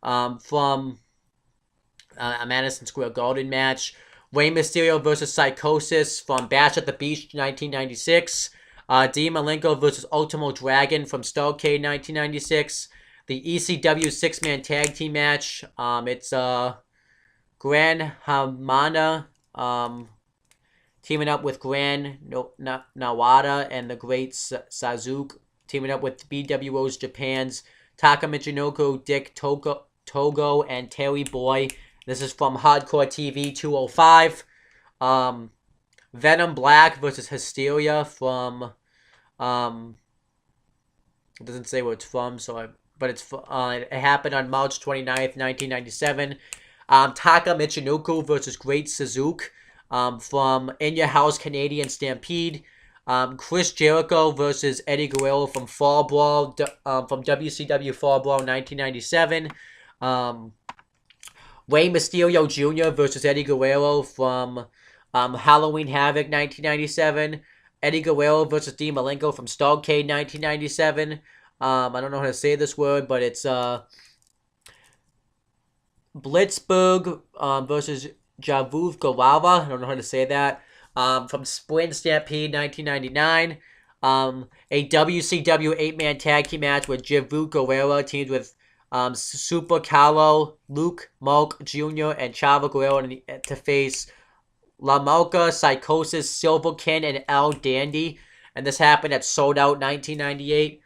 From a Madison Square Garden match. Rey Mysterio versus Psychosis from Bash at the Beach 1996. Dean Malenko versus Ultimo Dragon from Starrcade 1996. The ECW 6-man tag team match. It's Gran Hamana teaming up with Gran Nawada and the Great Sazuk, teaming up with BWO's Japan's Taka Michinoku, Dick Togo, and Terry Boy. This is from Hardcore TV 205. Venom Black versus Hysteria from, it doesn't say where it's from, but it happened on March 29th, 1997. Taka Michinoku versus Great Sazuk. From In Your House Canadian Stampede. Chris Jericho versus Eddie Guerrero from Fall Brawl, from WCW Fall Brawl 1997. Rey Mysterio Jr. versus Eddie Guerrero from Halloween Havoc 1997. Eddie Guerrero versus Dean Malenko from Starrcade 1997. I don't know how to say this word, but it's Blitzberg versus Javuv Galava. I don't know how to say that. From Sprint Stampede 1999. A WCW 8-man tag team match with Javuv Guerrero teamed with Super Carlo, Luke Malk Jr., and Chavo Guerrero to face La Malca, Psychosis, Silverkin, and El Dandy. And this happened at Sold Out 1998.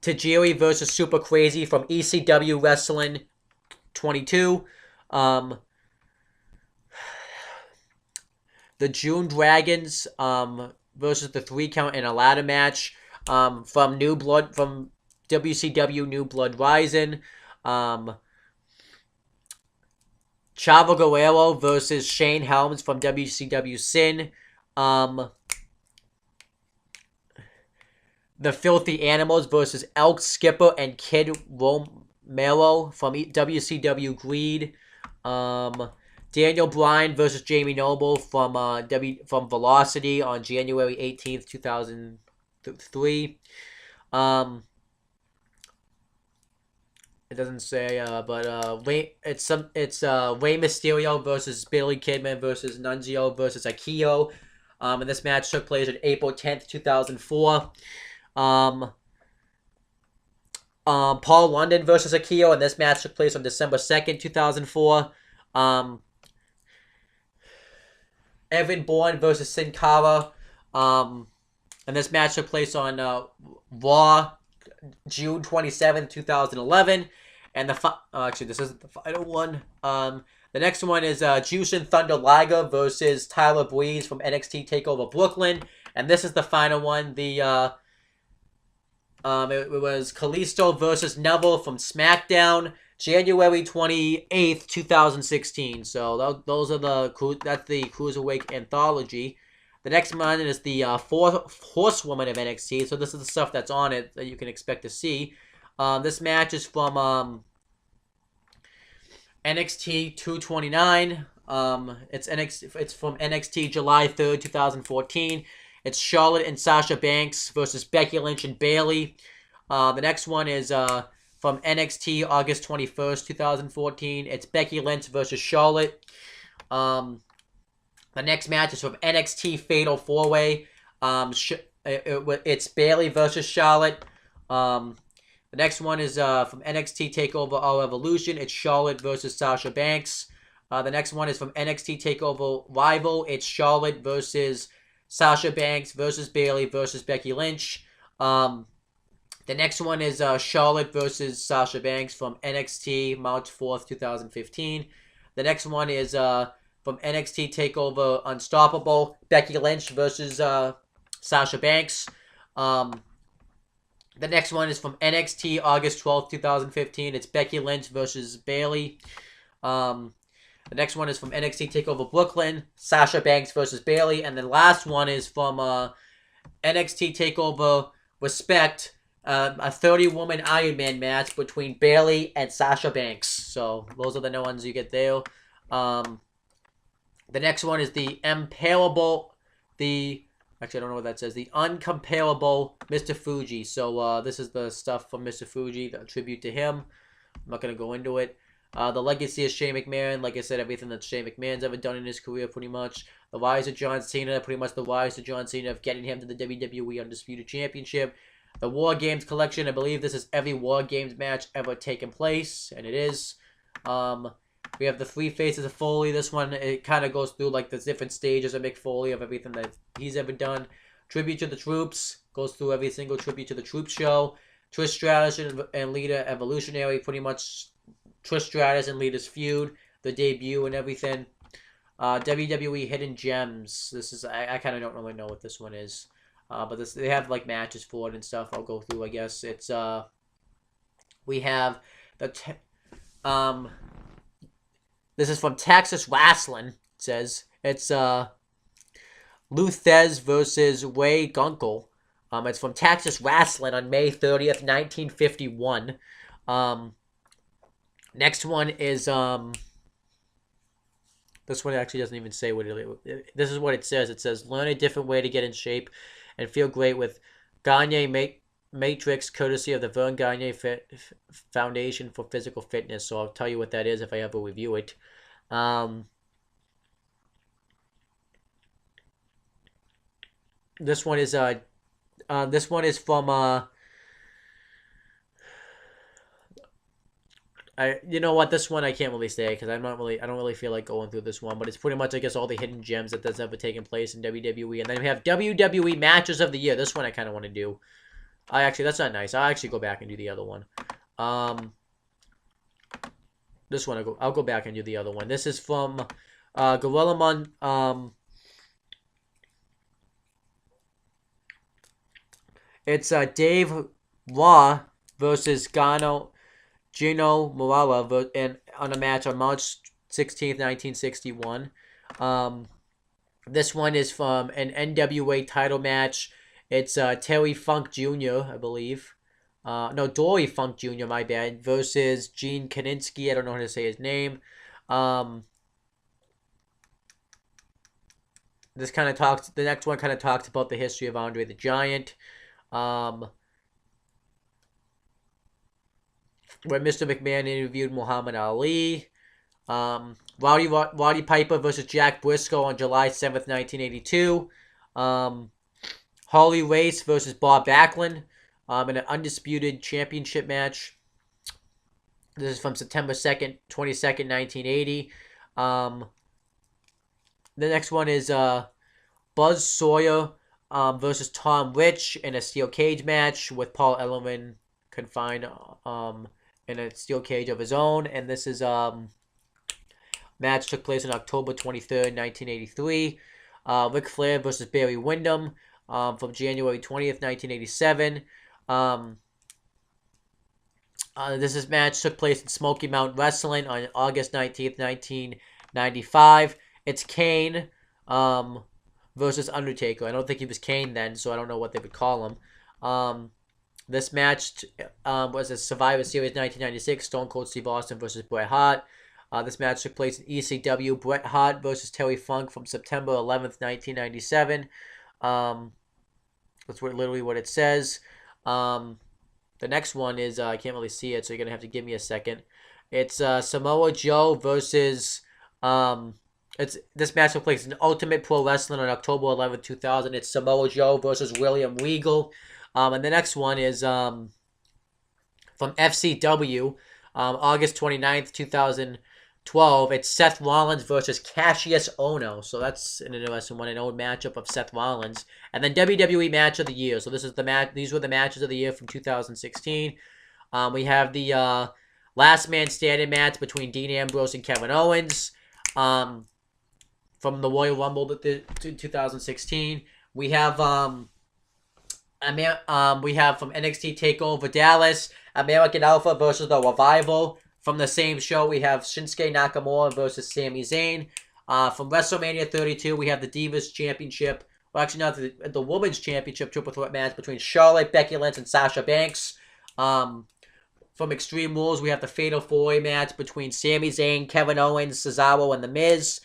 Tajiri versus Super Crazy from ECW Wrestling 22. The June Dragons versus the 3 count in a ladder match from WCW New Blood Rising. Chavo Guerrero versus Shane Helms from WCW Sin. The Filthy Animals versus Elk Skipper and Kid Romero from WCW Greed. Daniel Bryan versus Jamie Noble from Velocity on January 18th, 2003. It doesn't say, but Rey Mysterio versus Billy Kidman versus Nunzio versus Akio. And this match took place on April 10th, 2004. Paul London versus Akio, and this match took place on December 2nd, 2004. Evan Bourne versus Sin Cara. And this match took place on Raw, June 27th, 2011. And actually, this isn't the final one. The next one is Jushin Thunder Liger versus Tyler Breeze from NXT TakeOver Brooklyn. And this is the final one. It was Kalisto versus Neville from SmackDown, January 28th, 2016. So those are that's the Cruiserweight Anthology. The next one is the Fourth Horsewoman of NXT. So this is the stuff that's on it that you can expect to see. This match is from NXT 229. It's from NXT July 3rd, 2014. It's Charlotte and Sasha Banks versus Becky Lynch and Bayley. The next one is from NXT August 21st, 2014. It's Becky Lynch versus Charlotte. The next match is from NXT Fatal 4-Way. It's Bayley versus Charlotte. The next one is from NXT TakeOver All Evolution. It's Charlotte versus Sasha Banks. The next one is from NXT TakeOver Rival. It's Charlotte versus Sasha Banks versus Bayley versus Becky Lynch. The next one is Charlotte versus Sasha Banks from NXT March 4th, 2015. The next one is from NXT TakeOver Unstoppable, Becky Lynch versus Sasha Banks. The next one is from NXT August 12th, 2015. It's Becky Lynch versus Bayley. The next one is from NXT TakeOver Brooklyn, Sasha Banks versus Bayley. And the last one is from NXT TakeOver Respect, a 30-woman Iron Man match between Bayley and Sasha Banks. So those are the ones you get there. The next one is the Impalable, actually I don't know what that says, the Uncomparable Mr. Fuji. So this is the stuff from Mr. Fuji, the tribute to him. I'm not going to go into it. The legacy of Shane McMahon, like I said, everything that Shane McMahon's ever done in his career, pretty much. The rise of John Cena, pretty much the rise of John Cena of getting him to the WWE Undisputed Championship. The War Games collection, I believe this is every War Games match ever taken place, and it is. We have the Three Faces of Foley. This one, it kind of goes through like the different stages of Mick Foley, of everything that he's ever done. Tribute to the Troops, goes through every single Tribute to the Troops show. Trish Stratus and Lita Evolutionary, pretty much Trish Stratus and Lita's feud, the debut and everything. WWE Hidden Gems. This is, I kind of don't really know what this one is. But they have like matches for it and stuff. I'll go through, I guess. It's, we have the, this is from Texas Wrestling, it says. It's, Luthez versus Ray Gunkel. It's from Texas Wrestling on May 30th, 1951. Next one is This one actually doesn't even say what it. This is what it says. It says, learn a different way to get in shape and feel great with Gagne Matrix, courtesy of the Vern Gagne Foundation for Physical Fitness. So I'll tell you what that is if I ever review it. This one is from you know what, this one I can't really say because I don't really feel like going through this one, but it's pretty much, I guess, all the hidden gems that's ever taken place in WWE. And then we have WWE matches of the year. This one I kind of want to do. That's not nice. I'll actually go back and do the other one. This one I'll go back and do the other one. This is from Gorilla it's Dave Law versus Gino Morella and on a match on March 16th, 1961. This one is from an NWA title match. It's Terry Funk Jr., I believe. No, Dory Funk Jr., my bad, versus Gene Kaninsky. I don't know how to say his name. The next one kind of talks about the history of Andre the Giant. Where Mr. McMahon interviewed Muhammad Ali. Roddy Piper versus Jack Briscoe on July 7th, 1982. Harley Race versus Bob Backlund in an undisputed championship match. This is from September 2nd, 22nd, 1980. The next one is Buzz Sawyer versus Tom Rich in a steel cage match with Paul Ellering confined in a steel cage of his own. And this is match took place on October 23rd, 1983. Ric Flair versus Barry Windham from January 20th, 1987. This match took place in Smoky Mountain Wrestling on August 19th, 1995. It's Kane versus Undertaker. I don't think he was Kane then, so I don't know what they would call him. This match was a Survivor Series 1996, Stone Cold Steve Austin versus Bret Hart. This match took place in ECW, Bret Hart versus Terry Funk from September 11th, 1997. That's literally what it says. The next one is, I can't really see it, so you're going to have to give me a second. It's Samoa Joe versus... This match took place in Ultimate Pro Wrestling on October 11th, 2000. It's Samoa Joe versus William Regal. And the next one is from FCW, August 29th, 2012. It's Seth Rollins versus Cassius Ohno. So that's an interesting one, an old matchup of Seth Rollins. And then WWE Match of the Year. So this is the match. These were the matches of the year from 2016. We have the Last Man Standing match between Dean Ambrose and Kevin Owens. From the Royal Rumble 2016. We have from NXT TakeOver Dallas, American Alpha versus the Revival. From the same show, we have Shinsuke Nakamura versus Sami Zayn. From WrestleMania 32, we have the Divas Championship. Well, actually, not the Women's Championship triple threat match between Charlotte, Becky Lynch, and Sasha Banks. From Extreme Rules, we have the Fatal 4-Way match between Sami Zayn, Kevin Owens, Cesaro, and The Miz.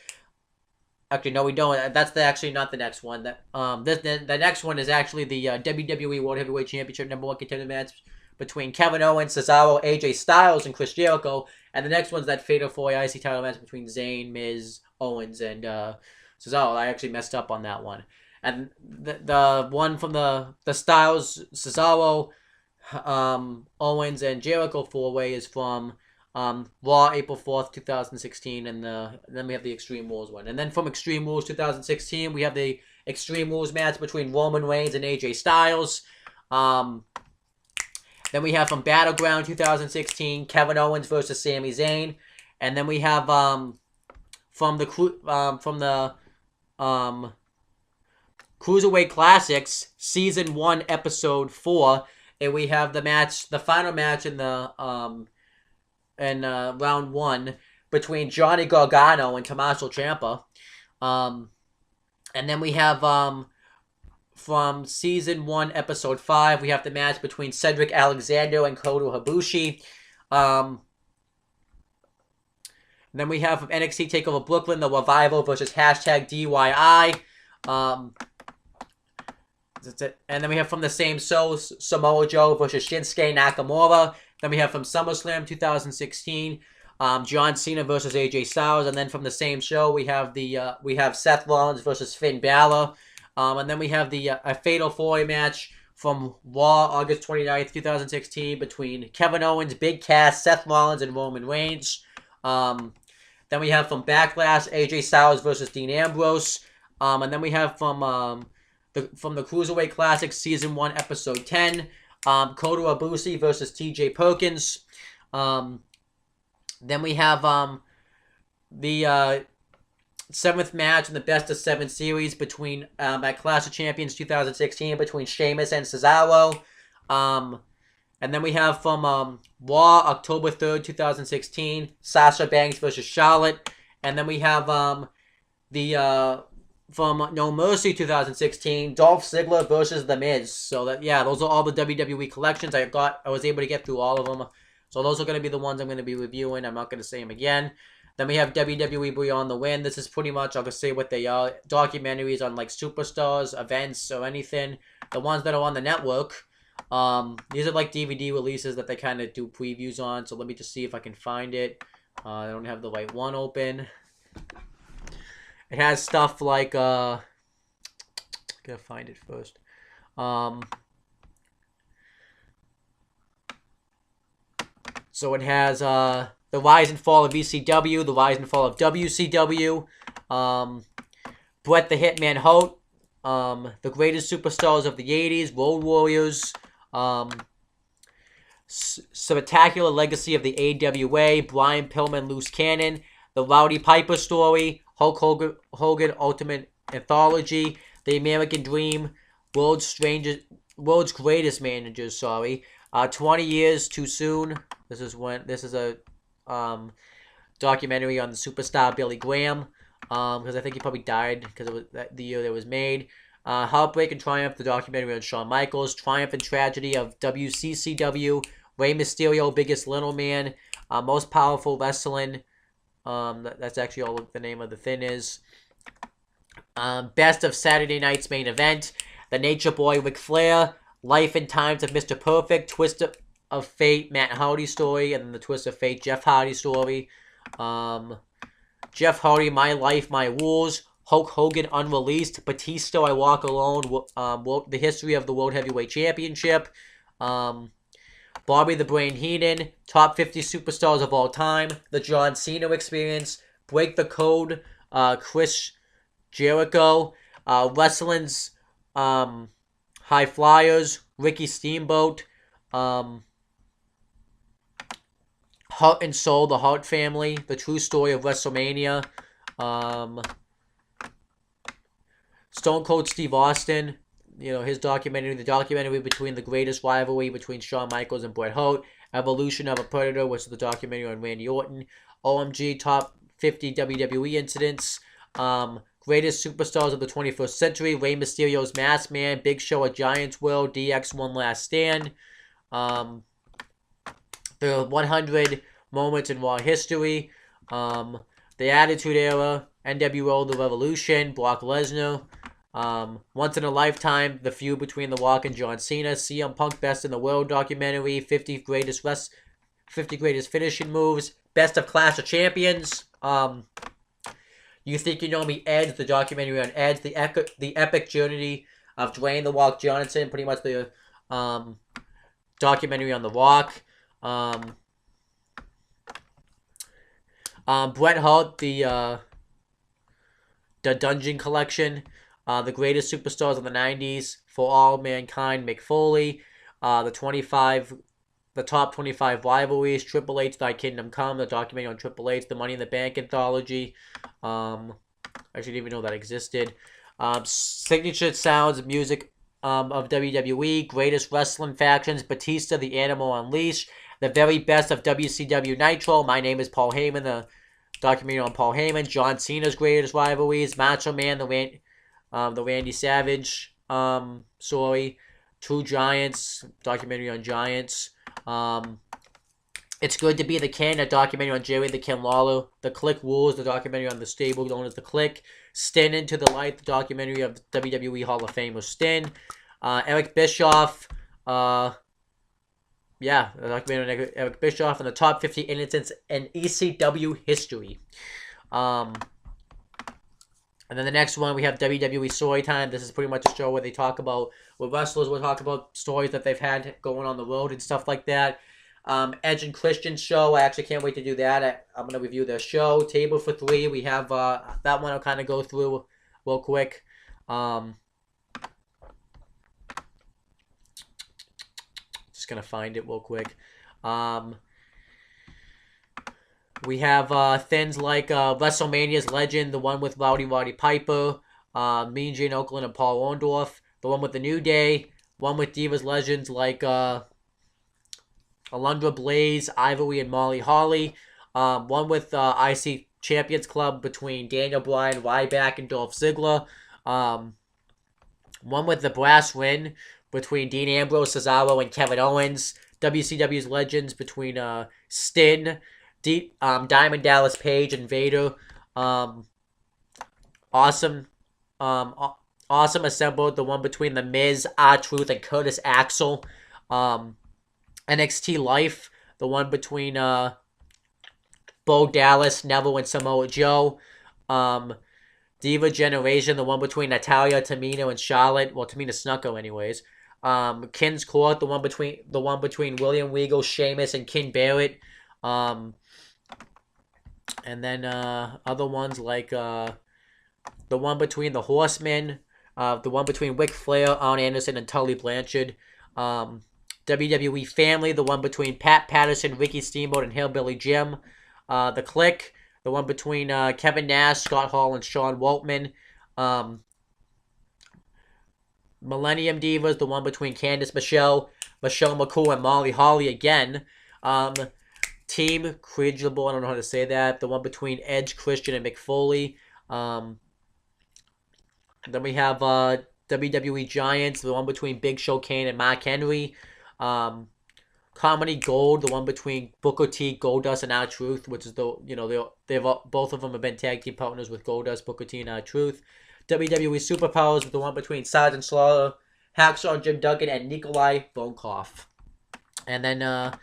Actually, no, we don't. That's actually not the next one. The next one is actually the WWE World Heavyweight Championship #1 contender match between Kevin Owens, Cesaro, AJ Styles, and Chris Jericho. And the next one's that Fatal 4-Way IC title match between Zayn, Miz, Owens, and Cesaro. I actually messed up on that one. And the one from the Styles, Cesaro, Owens, and Jericho 4-Way is from Raw, April 4th, 2016, and then we have the Extreme Rules one. And then from Extreme Rules 2016, we have the Extreme Rules match between Roman Reigns and AJ Styles. Then we have from Battleground 2016, Kevin Owens versus Sami Zayn. And then we have from the Cruiserweight Classics, Season 1, Episode 4, and we have the final match in the round 1 between Johnny Gargano and Tommaso Ciampa. And then we have from Season 1, Episode 5, we have the match between Cedric Alexander and Kota Ibushi. And then we have from NXT TakeOver Brooklyn, the Revival versus hashtag DYI. That's it. And then we have from the same show, Samoa Joe versus Shinsuke Nakamura. Then we have from SummerSlam 2016, John Cena versus AJ Styles. And then from the same show, we have Seth Rollins versus Finn Balor. And then we have a Fatal 4-Way match from Raw, August 29th, 2016, between Kevin Owens, Big Cass, Seth Rollins, and Roman Reigns. Then we have from Backlash, AJ Styles versus Dean Ambrose. And then we have from the Cruiserweight Classic Season 1, Episode 10, Kota Ibushi versus TJ Perkins. Then we have the 7th match in the Best of 7 series between at Clash of Champions 2016 between Sheamus and Cesaro. And then we have from Raw, October 3rd, 2016, Sasha Banks versus Charlotte. And then we have from No Mercy 2016, Dolph Ziggler versus The Miz. So those are all the WWE collections I was able to get through all of them. So those are going to be the ones I'm going to be reviewing. I'm not going to say them again. Then we have WWE Beyond the Win. This is pretty much, I'll just say what they are. Documentaries on like superstars, events, or anything. The ones that are on the network. These are like DVD releases that they kind of do previews on. So let me just see if I can find it. I don't have the right one open. It has stuff like, gotta find it first. So it has, the rise and fall of ECW, the rise and fall of WCW, Bret the Hitman Hart, the greatest superstars of the 80s, Road Warriors, Spectacular Legacy of the AWA, Brian Pillman, Loose Cannon, the Rowdy Piper story, Hulk Hogan Ultimate Anthology, The American Dream, World's Greatest Managers, 20 Years Too Soon. This is a documentary on the superstar Billy Graham, because I think he probably died because it was the year that it was made. Heartbreak and Triumph, the documentary on Shawn Michaels. Triumph and Tragedy of WCCW. Rey Mysterio, Biggest Little Man. Most Powerful Wrestling. That's actually all the name of the thing is. Best of Saturday Night's Main Event. The Nature Boy, Ric Flair. Life and Times of Mr. Perfect. Twist of Fate, Matt Hardy story. And then the Twist of Fate, Jeff Hardy story. Jeff Hardy, My Life, My Rules. Hulk Hogan Unreleased. Batista, I Walk Alone. The History of the World Heavyweight Championship. Bobby the Brain Heenan. Top 50 Superstars of All Time. The John Cena Experience. Break the Code. Chris Jericho. Wrestling's High Flyers. Ricky Steamboat. Heart and Soul, The Hart Family. The True Story of WrestleMania. Stone Cold Steve Austin, his documentary, the documentary between the greatest rivalry between Shawn Michaels and Bret Hart. Evolution of a Predator, which is the documentary on Randy Orton. OMG Top 50 WWE Incidents. Greatest Superstars of the 21st Century. Rey Mysterio's Masked Man. Big Show at Giants World. DX One Last Stand. The 100 Moments in Raw History. The Attitude Era. NWO The Revolution. Brock Lesnar. Once in a Lifetime, The Feud Between The Rock and John Cena. CM Punk Best in the World documentary. 50 greatest finishing moves. Best of Clash of Champions. You Think You Know Me, Edge, the documentary on Edge. The epic journey of Dwayne The Rock Johnson. Pretty much the documentary on The Rock. Bret Hart, the Dungeon Collection. The Greatest Superstars of the 90s, For All Mankind, Mick Foley. The Top 25 Rivalries, Triple H, Thy Kingdom Come, the documentary on Triple H, the Money in the Bank Anthology. I didn't even know that existed. Signature Sounds, Music of WWE, Greatest Wrestling Factions, Batista, The Animal Unleashed, The Very Best of WCW Nitro, My Name is Paul Heyman, the documentary on Paul Heyman, John Cena's Greatest Rivalries, Macho Man, the Randy Savage story, True Giants, documentary on Giants, It's Good to Be the King, a documentary on Jerry the King Lawler. The Click Rules, the documentary on the stable known as The Click. Stin Into the Light, the documentary of WWE Hall of Famer Stin. Eric Bischoff, the documentary on Eric Bischoff, and the top 50 incidents in ECW history. And then the next one, we have WWE Storytime. This is pretty much a show where they talk about, where wrestlers will talk about stories that they've had going on the road and stuff like that. Edge and Christian show. I actually can't wait to do that. I'm going to review their show. Table for Three. We have that one I'll kind of go through real quick. Just going to find it real quick. We have things like WrestleMania's Legend, the one with Rowdy Piper, Mean Gene Okerlund and Paul Orndorff, the one with The New Day, one with Divas Legends like Alundra Blaze, Ivory, and Molly Holly, one with IC Champions Club between Daniel Bryan, Ryback, and Dolph Ziggler, one with the Brass Ring between Dean Ambrose, Cesaro, and Kevin Owens, WCW's Legends between Stin, Diamond Dallas Page, and Vader, Awesome Assembled, the one between The Miz, R-Truth, and Curtis Axel, NXT Life, the one between Bo Dallas, Neville, and Samoa Joe, Diva Generation, the one between Natalia, Tamina, and Charlotte, well, Tamina Snuka anyways, King's Court, the one between William Regal, Sheamus, and King Barrett, and then other ones like the one between the Horsemen, the one between Ric Flair, Arn Anderson, and Tully Blanchard, WWE Family, the one between Pat Patterson, Ricky Steamboat, and Hillbilly Jim, The Click, the one between Kevin Nash, Scott Hall, and Sean Waltman, Millennium Divas, the one between Candice Michelle, Michelle McCool, and Molly Holly again, Team Creedible, I don't know how to say that, the one between Edge, Christian, and Mick Foley, then we have WWE Giants, the one between Big Show Kane and Mark Henry, Comedy Gold, the one between Booker T, Goldust, and R-Truth, which is they've both of them have been tag team partners with Goldust, Booker T, and R-Truth. WWE Superpowers, the one between Sergeant Slaughter, Hacksaw Jim Duggan, and Nikolai Volkov. And then I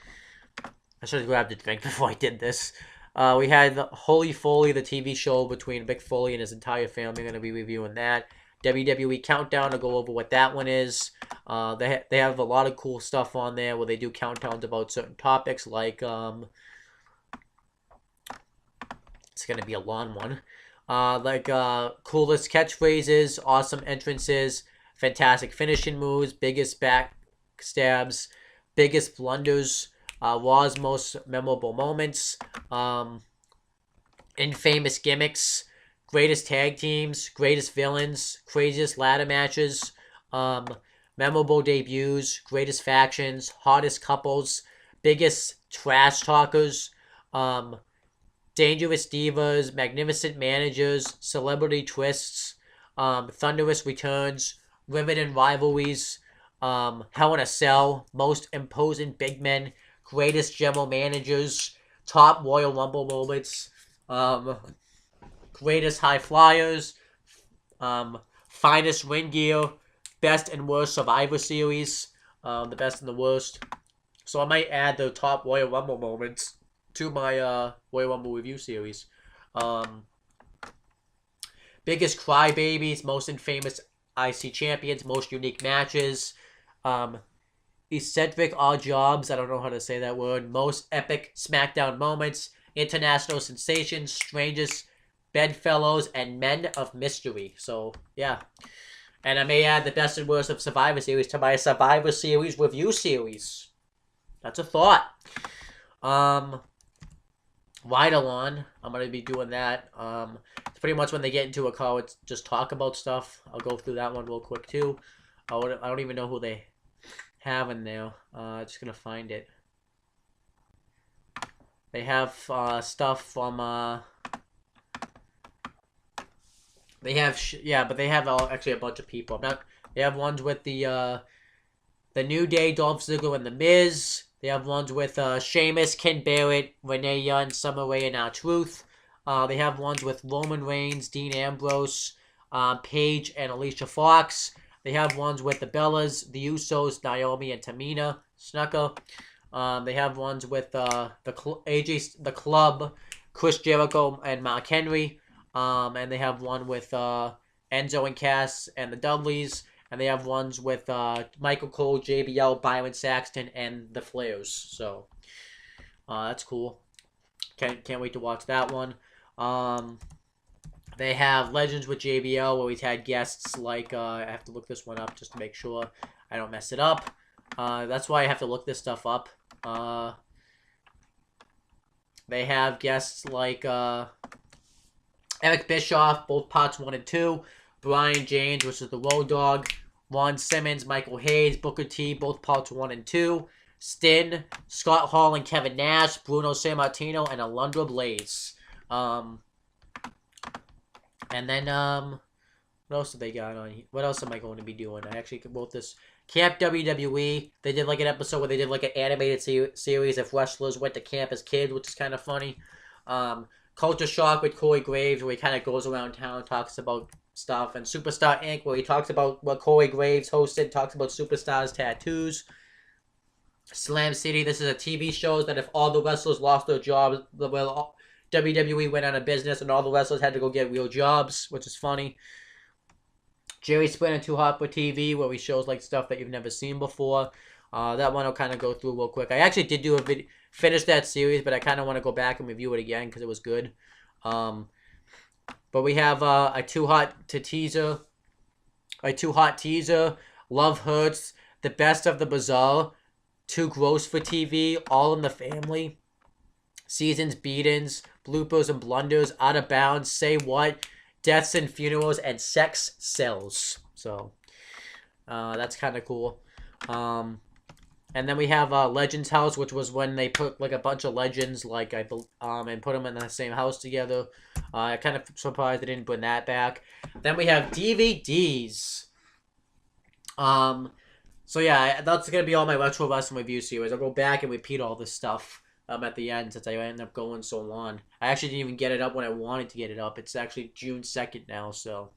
should have grabbed a drink before I did this. We had Holy Foley, the TV show between Mick Foley and his entire family. I'm going to be reviewing that. WWE Countdown, to go over what that one is. They have a lot of cool stuff on there where they do countdowns about certain topics, like it's going to be a long one. Coolest catchphrases, awesome entrances, fantastic finishing moves, biggest backstabs, biggest blunders, Raw's most memorable moments, infamous gimmicks, greatest tag teams, greatest villains, craziest ladder matches, memorable debuts, greatest factions, hottest couples, biggest trash talkers, dangerous divas, magnificent managers, celebrity twists, thunderous returns, riveting rivalries, Hell in a Cell, most imposing big men, greatest general managers, top Royal Rumble moments, greatest high flyers, finest ring gear, best and worst Survivor Series, the best and the worst. So I might add the top Royal Rumble moments to my Royal Rumble review series. Biggest crybabies, most infamous IC champions, most unique matches, eccentric odd jobs, I don't know how to say that word, most epic SmackDown moments, international sensations, strangest bedfellows, and men of mystery. So yeah, and I may add the best and worst of Survivor Series to my Survivor Series review series. That's a thought. Ride along, I'm going to be doing that. It's pretty much when they get into a call, it's just talk about stuff. I'll go through that one real quick too. I don't even know who they have in there. Just going to find it. They have stuff from they have but they have actually a bunch of people. They have ones with the New Day, Dolph Ziggler, and The Miz. They have ones with Sheamus, Ken Barrett, Renee Young, Summer Rae, and R-Truth. They have ones with Roman Reigns, Dean Ambrose, Paige, and Alicia Fox. They have ones with the Bellas, the Usos, Naomi, and Tamina Snuka. They have ones with the Club, Chris Jericho, and Mark Henry. And they have one with Enzo and Cass and the Dudleys. And they have ones with Michael Cole, JBL, Byron Saxton, and the Flairs. So that's cool. Can't wait to watch that one. They have Legends with JBL, where we've had guests like I have to look this one up just to make sure I don't mess it up. That's why I have to look this stuff up. They have guests like Eric Bischoff, both parts 1 and 2. Brian James, which is the Road Dogg. Ron Simmons, Michael Hayes, Booker T, both parts 1 and 2. Stin, Scott Hall and Kevin Nash, Bruno Sammartino, and Alundra Blaze. And then, what else have they got on here? What else am I going to be doing? I actually wrote this. Camp WWE. They did like an episode where they did like an animated series if wrestlers went to camp as kids, which is kind of funny. Culture Shock with Corey Graves, where he kind of goes around town, talks about stuff. And Superstar Inc., where he talks about what Corey Graves hosted, talks about superstars' tattoos. Slam City, this is a TV show that if all the wrestlers lost their jobs, well, WWE went out of business and all the wrestlers had to go get real jobs, which is funny. Jerry Springer, Too Hot for TV, where he shows like stuff that you've never seen before. That one I'll kind of go through real quick. I actually did do a video, finish that series, but I kind of want to go back and review it again because it was good. But we have a Too Hot teaser, Love Hurts, The Best of the Bizarre, Too Gross for TV, All in the Family, Seasons, Beatings, Bloopers and Blunders, Out of Bounds, Say What, Deaths and Funerals, and Sex Sells. So that's kind of cool. And then we have Legends House, which was when they put like a bunch of legends, like and put them in the same house together. I kind of surprised they didn't bring that back. Then we have DVDs. So yeah, that's gonna be all my retro wrestling review series. I'll go back and repeat all this stuff at the end since I ended up going so long. I actually didn't even get it up when I wanted to get it up. It's actually June 2nd now, so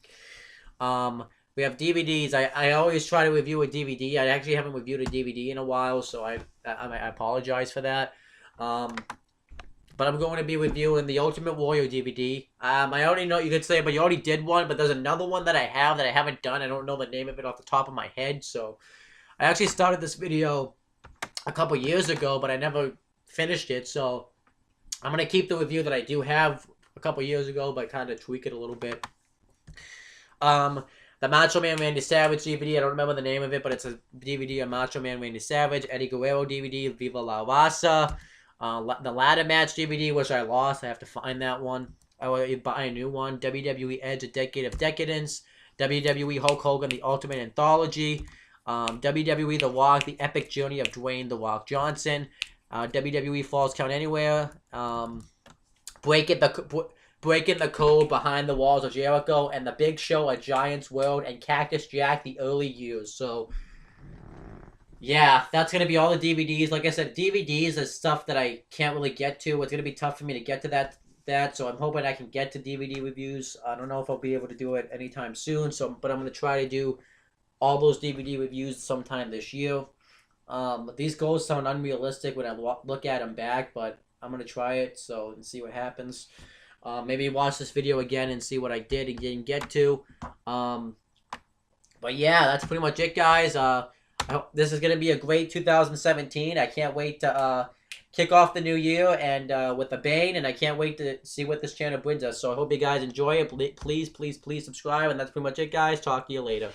we have DVDs. I always try to review a DVD. I actually haven't reviewed a DVD in a while, so I apologize for that. But I'm going to be reviewing the Ultimate Warrior DVD. I already know you could say, but you already did one. But there's another one that I have that I haven't done. I don't know the name of it off the top of my head. So I actually started this video a couple years ago, but I never finished it. So I'm going to keep the review that I do have a couple years ago, but kind of tweak it a little bit. The Macho Man Randy Savage DVD, I don't remember the name of it, but it's a DVD of Macho Man Randy Savage. Eddie Guerrero DVD, Viva La Raza. The Ladder Match DVD, which I lost. I have to find that one. I will buy a new one. WWE Edge, A Decade of Decadence. WWE Hulk Hogan, The Ultimate Anthology. WWE The Rock, The Epic Journey of Dwayne The Rock Johnson. WWE Falls Count Anywhere. Breaking the Code, Behind the Walls of Jericho, and The Big Show, A Giant's World, and Cactus Jack, The Early Years. So, yeah, that's going to be all the DVDs. Like I said, DVDs is stuff that I can't really get to. It's going to be tough for me to get to that, so I'm hoping I can get to DVD reviews. I don't know if I'll be able to do it anytime soon, but I'm going to try to do all those DVD reviews sometime this year. These goals sound unrealistic when I look at them back, but I'm going to try it and see what happens. Maybe watch this video again and see what I did and didn't get to. But yeah, that's pretty much it, guys. I hope this is going to be a great 2017. I can't wait to kick off the new year and with a bang, and I can't wait to see what this channel brings us. So I hope you guys enjoy it. Please, please, please subscribe, and that's pretty much it, guys. Talk to you later.